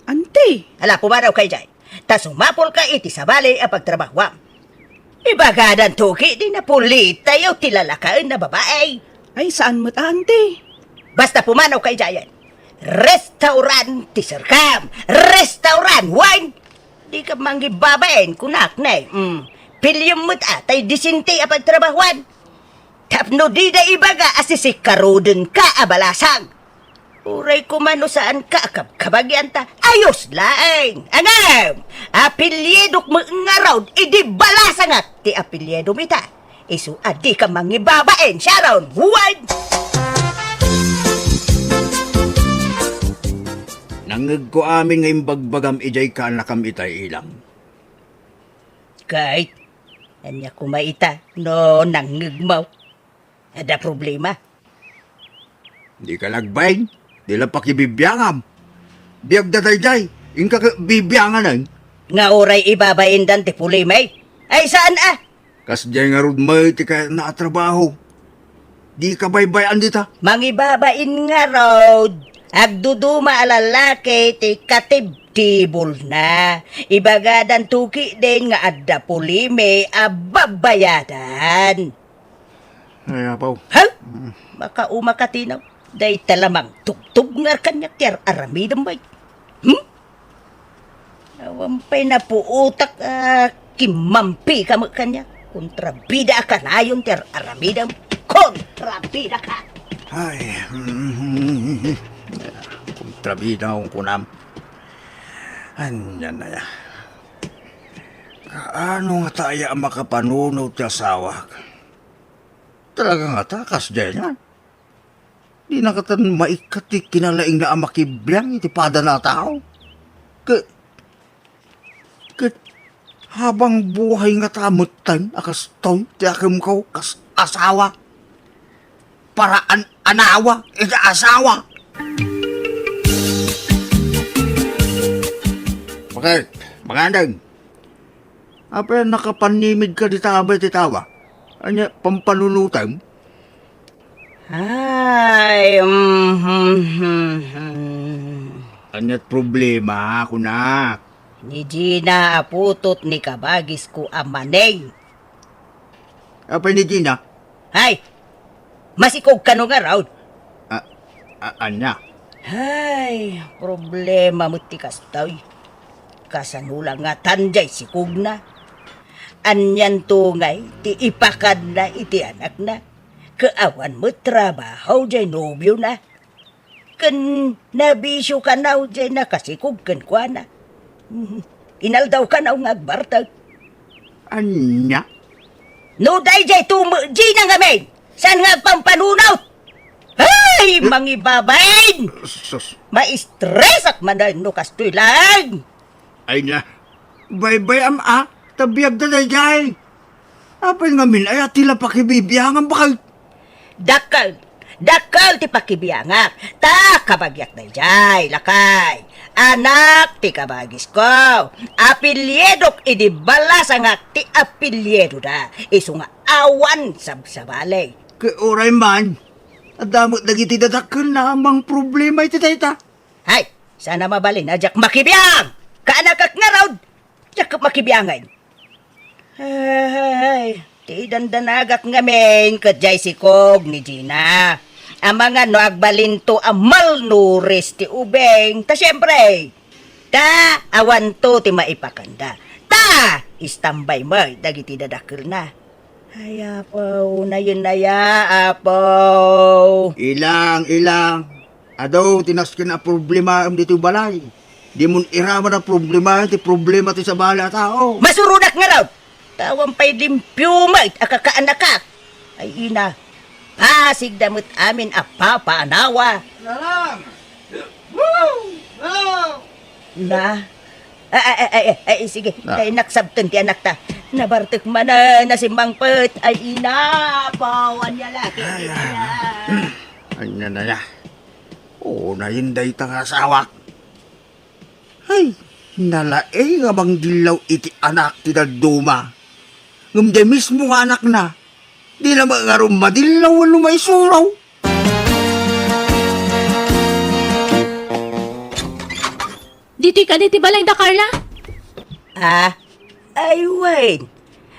S8: Ante,
S5: Hala, pumaraw kay Jay. Ta sumapol ka iti sa bali ang pagtrabahwam. Ibagadan tuki, di na pulit tayo tilalakaan na babae.
S8: ay saan mo't ante?
S5: Basta pumanaw kay Jayan. Restaurant ti Sirkam. Restaurant wine. Di ka manggibabain, kunak na eh. Pilyong mo't atay disinti apag trabahuan. Tapno di da ibaga asisi karudun ka abalasag. Uray kumano saan ka kabagyan ta. Ayos laeng. Angam! Apilyedok mo nga raw, idi balasang at ti apilyedo mita. Isu adi ka mangibabain, Sharon. Huwag!
S7: Nangag ko amin ngayong bagbagam ijay ka nakam itay ilang.
S5: Kahit, anya kumaita, no nangigmaw. Ada problema.
S7: Di ka lagbay, di lang pakibibiyangam. Biyag datay-day, inka ka bibiyangan
S5: Nga oray ibabain dan ti pulimay. Ay saan ah?
S7: Kas dyan nga rod may ti ka nakatrabaho. Di ka baybayan dita.
S5: Mangibabain nga raw. Agduduma alalaki ti katibtibol na. Ibagadan tuki din nga adda pulime ababayadan.
S7: Ay, apaw.
S5: Ha? Maka umakatinaw. Day talamang tugtog nga kanyak tiar aramidam bay. Awampay na po utak kimampi ka mo kanya. Kontrabida ka na yun tiar aramidam. Kontrabida ka.
S7: Ay, kontrabida akong kunam. Andyan na ya. Kaano nga tayo ang makapanunod sa asawa? Talaga nga takas dyan yan. Di na katan maikati kinalaing na ang makibiyang itipada na tao. Habang buhay nga tamutan akas toy ti akim ko kas asawa. Para anawa, asawa. Bakit? Magandang. Apa nakapanimid ka di tabay ti tawa? Anya, pampanunutan?
S5: Ay,
S7: Anya't problema, kunak.
S5: Ni Gina aputot ni kabagis ko amaneng.
S7: Apa ni Gina?
S5: Hay, masikog ka no nga raw.
S7: Anya?
S5: Ay, problema mo ti kastoy. Kasanula nga tanjay sikog na. Anyan tungay, ti ipakad na iti anak na. Kaawan mo trabaho jay nobyo na. Kan nabisyo ka na jay nakasikog kan kwa na. Inaldaw ka na ngagbartag.
S7: Anya?
S5: No day jay tumo, Gina nga men! Saan nga pampanunaw? Ay, mangibabain!
S7: Sus,
S5: Ma-stress at manay no kastoy lang!
S7: ay na. Bye-bye tabiyag na jay. Apa nga min ay atila pakibibiyangan bakal.
S5: Dakal ti pakibiyangak, ta kabagyak na jay, lakay. Anak ti kabagis ko, apilyedok idi balasangak ti apilyedo da, iso nga awan sabsabalay.
S7: Oray man, adamot dagiti dadakkel na amang problema iti dayta.
S5: Hay, sana mabalin na jak makibiyang! Kaanakak nga raw, jak makibiyangan. Ay, ti dandanagak nga men, kadjay sikog ni Gina. Ang mga no agbalinto ang malnuris ti ubeng. Ta siyempre, ta awan to ti maipakanda. Ta, istambay mo, dagiti dadakil na. Ay, apaw, na yun na ya, apaw.
S7: Ilang. Adaw, tinaskin na problema ang dito balay. Di mo iraman ang problema, ti problema ti sa bala tao.
S5: Masurunak nga raw. Tawang pa'y limpyo mo, akakaanak. Ay, ina, pasig damot amin apapanawa.
S7: Salam!
S5: Na? Ay, sige. Ay, naksabtan ti anak ta. Nabartek man na si Mangpet. Ay, inapawan niya laki.
S7: Anya na ya. Oo, nahinday ta nga asawa. Ay, nalae nga bang dilaw iti anak ti daduma. Ngumde mismo nga anak na. Di na mga madilaw walo may suraw.
S1: Diti ka diti balay da, Carla?
S5: Ay, wait.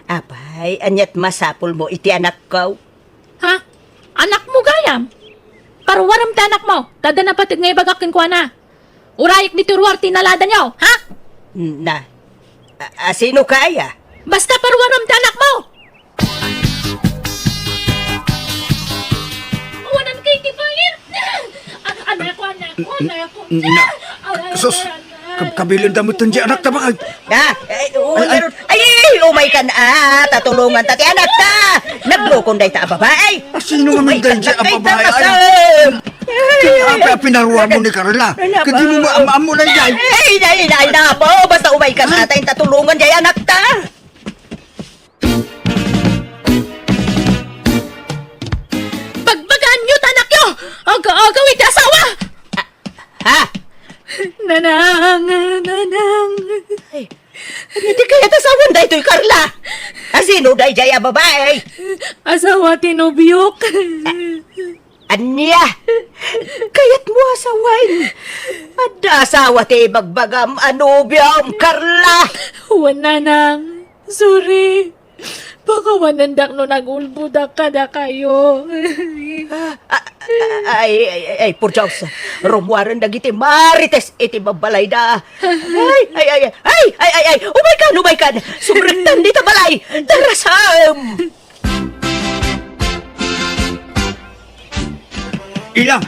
S5: Apay, anyat masapol mo iti anak ko.
S1: Ha? Anak mo gayam? Parwaram ta anak mo. Tada na patig nga ibagakin ko na. Urayik ni Turwar tinalada niyo, ha?
S5: Na, Sino kaya?
S1: Basta parwaram ta anak mo! Wanan kay tipayin! Anak ko!
S7: Sus, kabilin damot tan di anak ta bakag.
S5: Umay ka na, tatulungan ta ti anak ta. Naglukon day ta babae.
S7: Sino nga man dahil di ang babae? Kaya pinaruan mo ni Carla. Kaya mo maam mo lang dyan.
S5: Ay na po, basta umay ka na tayong tatulungan day anak ta.
S1: Pagbagaan nyo, tanak nyo! Agawin ti asawa!
S5: Ha?
S1: Nanang!
S5: Hindi kaya tasawan day to'y Carla. Sino day jaya babae?
S1: Asawa tinubyok.
S5: Anya, kayat mo asawain. Ada asawa ti bagbagam anubyam Carla.
S1: Nanang, sorry. Baka wanandak no nagulbudak ka na kayo.
S5: Ay, por Diyos, rumwaran dagiti marites iti babalay da. Ay, umay kan, sumrektan di tabalay, darasam.
S7: Ilang,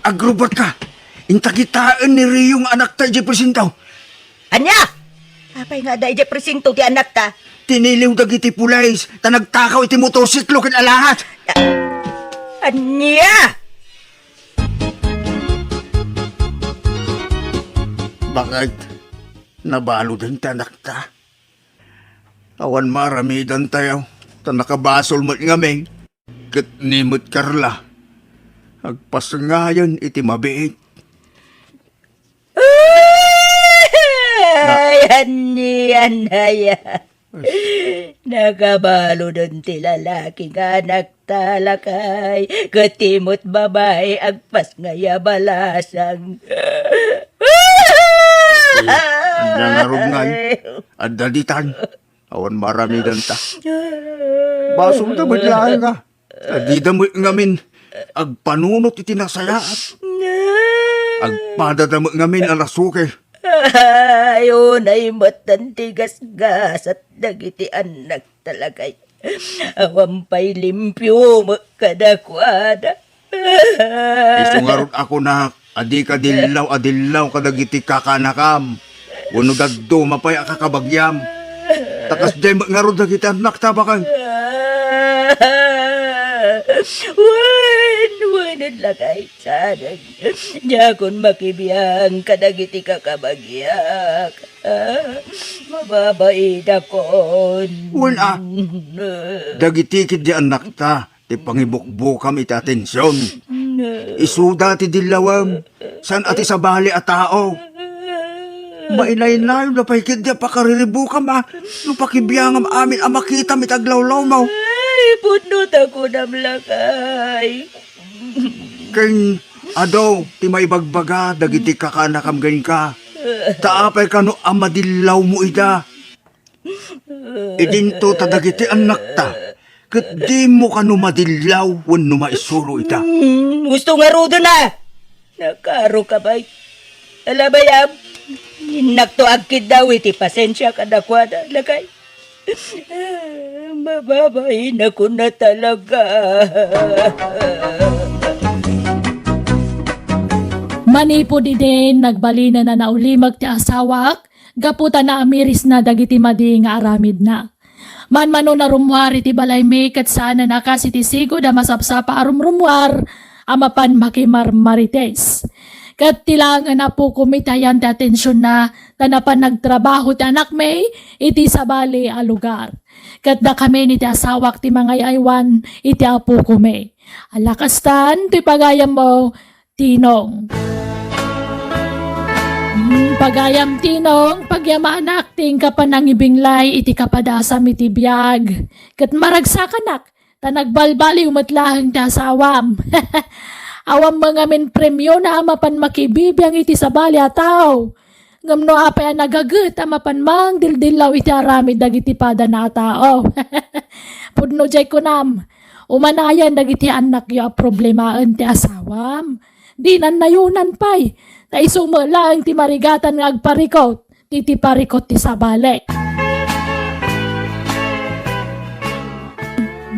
S7: agrobot ka. Intagitaan ni Riyong anak ta di presintaw.
S5: Anya, apay nga dahi di presinto ti anak ta.
S7: Tiniliw dagiti pulays, ta nagtakaw iti motosiklo ken alahat.
S5: Anya!
S7: Bakit? Nabalo din tanak ta. Awan maramidan tayo, ta nakabasol mo ngaming. Kat nimot Carla. Agpasangayon iti mabiit.
S5: Ay, Anya. Nakabalo dun ti lalaking anak talakay, katimot babae agpas ngaya balasang.
S7: Nangarungan, at dalitan, awan maramidan ta. Basong ta madlaan nga, adida mo ngamin, agpanunot iti nasayaat. Agpadadamo ngamin alasuke.
S5: Ayun ay matantigas-gas at dagiti anak talagay. Awampay limpyo makadakwada.
S7: Isungarot ako na adi ka adilaw kadagiti kakanakam. Uno daddo mapay akakabagyam. Takas day ngarod dagiti anak tabakan.
S5: Wanan lagay sanag. Yakon makibiyang kadagiti kakabagyak. Mababait akon.
S7: Wala. Dagiti kid di anak ta. Ti pangibukbukam iti atensyon. Isuda ti dilawam. San ati sa bali a tao. Mainay-nay na paikid di pakariribukam no pakibiyangam amin makita mitaglawlaw mo.
S5: Ay, punot ako namlakay.
S7: Ken adaw ti maibagbaga dagiti kakanakam ganin ka. Taapay ka no amadilaw mo ida. Idinto ta dagiti anak ta. Ket di mo ka no madilaw wenno maisuro ita.
S5: Gusto nga rodo na. Nakaro ka ba? Alabayam. Nakto agkid daw iti pasensya kadakwada lakay. Mababain ako na talaga.
S1: Manipod din, nagbalina na naulimag ti asawak, gaputa na amiris na dagiti madi nga aramid na. Manmano na rumwar iti balay may kat sana nakasi ti sigo da masapsapa arumrumwar, amapan makimarmarites. Kat tilangan na po kumitayan ti atensyon na tanapan nagtrabaho ti anak may iti sabali a lugar. Kat da kami ni ti asawak ti mga aywan iti apo kume. Alakastan ti pagayam mo, Tinong. Pagayam Tinong, pagyamanak ting kapanangibinglay iti kapadasam iti biyag. Kat maragsakannak, tanagbalbali umatlahang ti asawam. Awam mga min premyo na amapan makibibiyang iti sabali a tao. Ngamno apay nagagut amapan mang dildilaw iti aramid dagiti pada na tao. Pudno jay kunam, umanayan dagiti anak yo a problemaan ti asawam. Di nan nayunan pay, na isumala ang ti marigatan nga agparikot, titiparikot ti sabalik.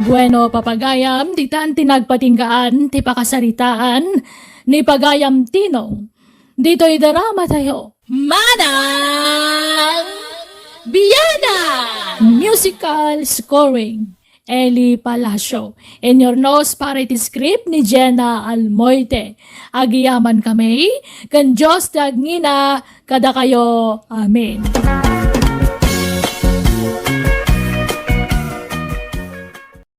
S1: Bueno, papagayam, di taan tinagpatinggaan, ti pakasaritaan, ni pagayam tinong. Dito'y darama tayo. Manang Biyana! Musical scoring. Eli Palacio. In your nose parity script ni Jenna Almoite. Agiyaman kami, kan Diyos tagngina, kada kayo. Amen.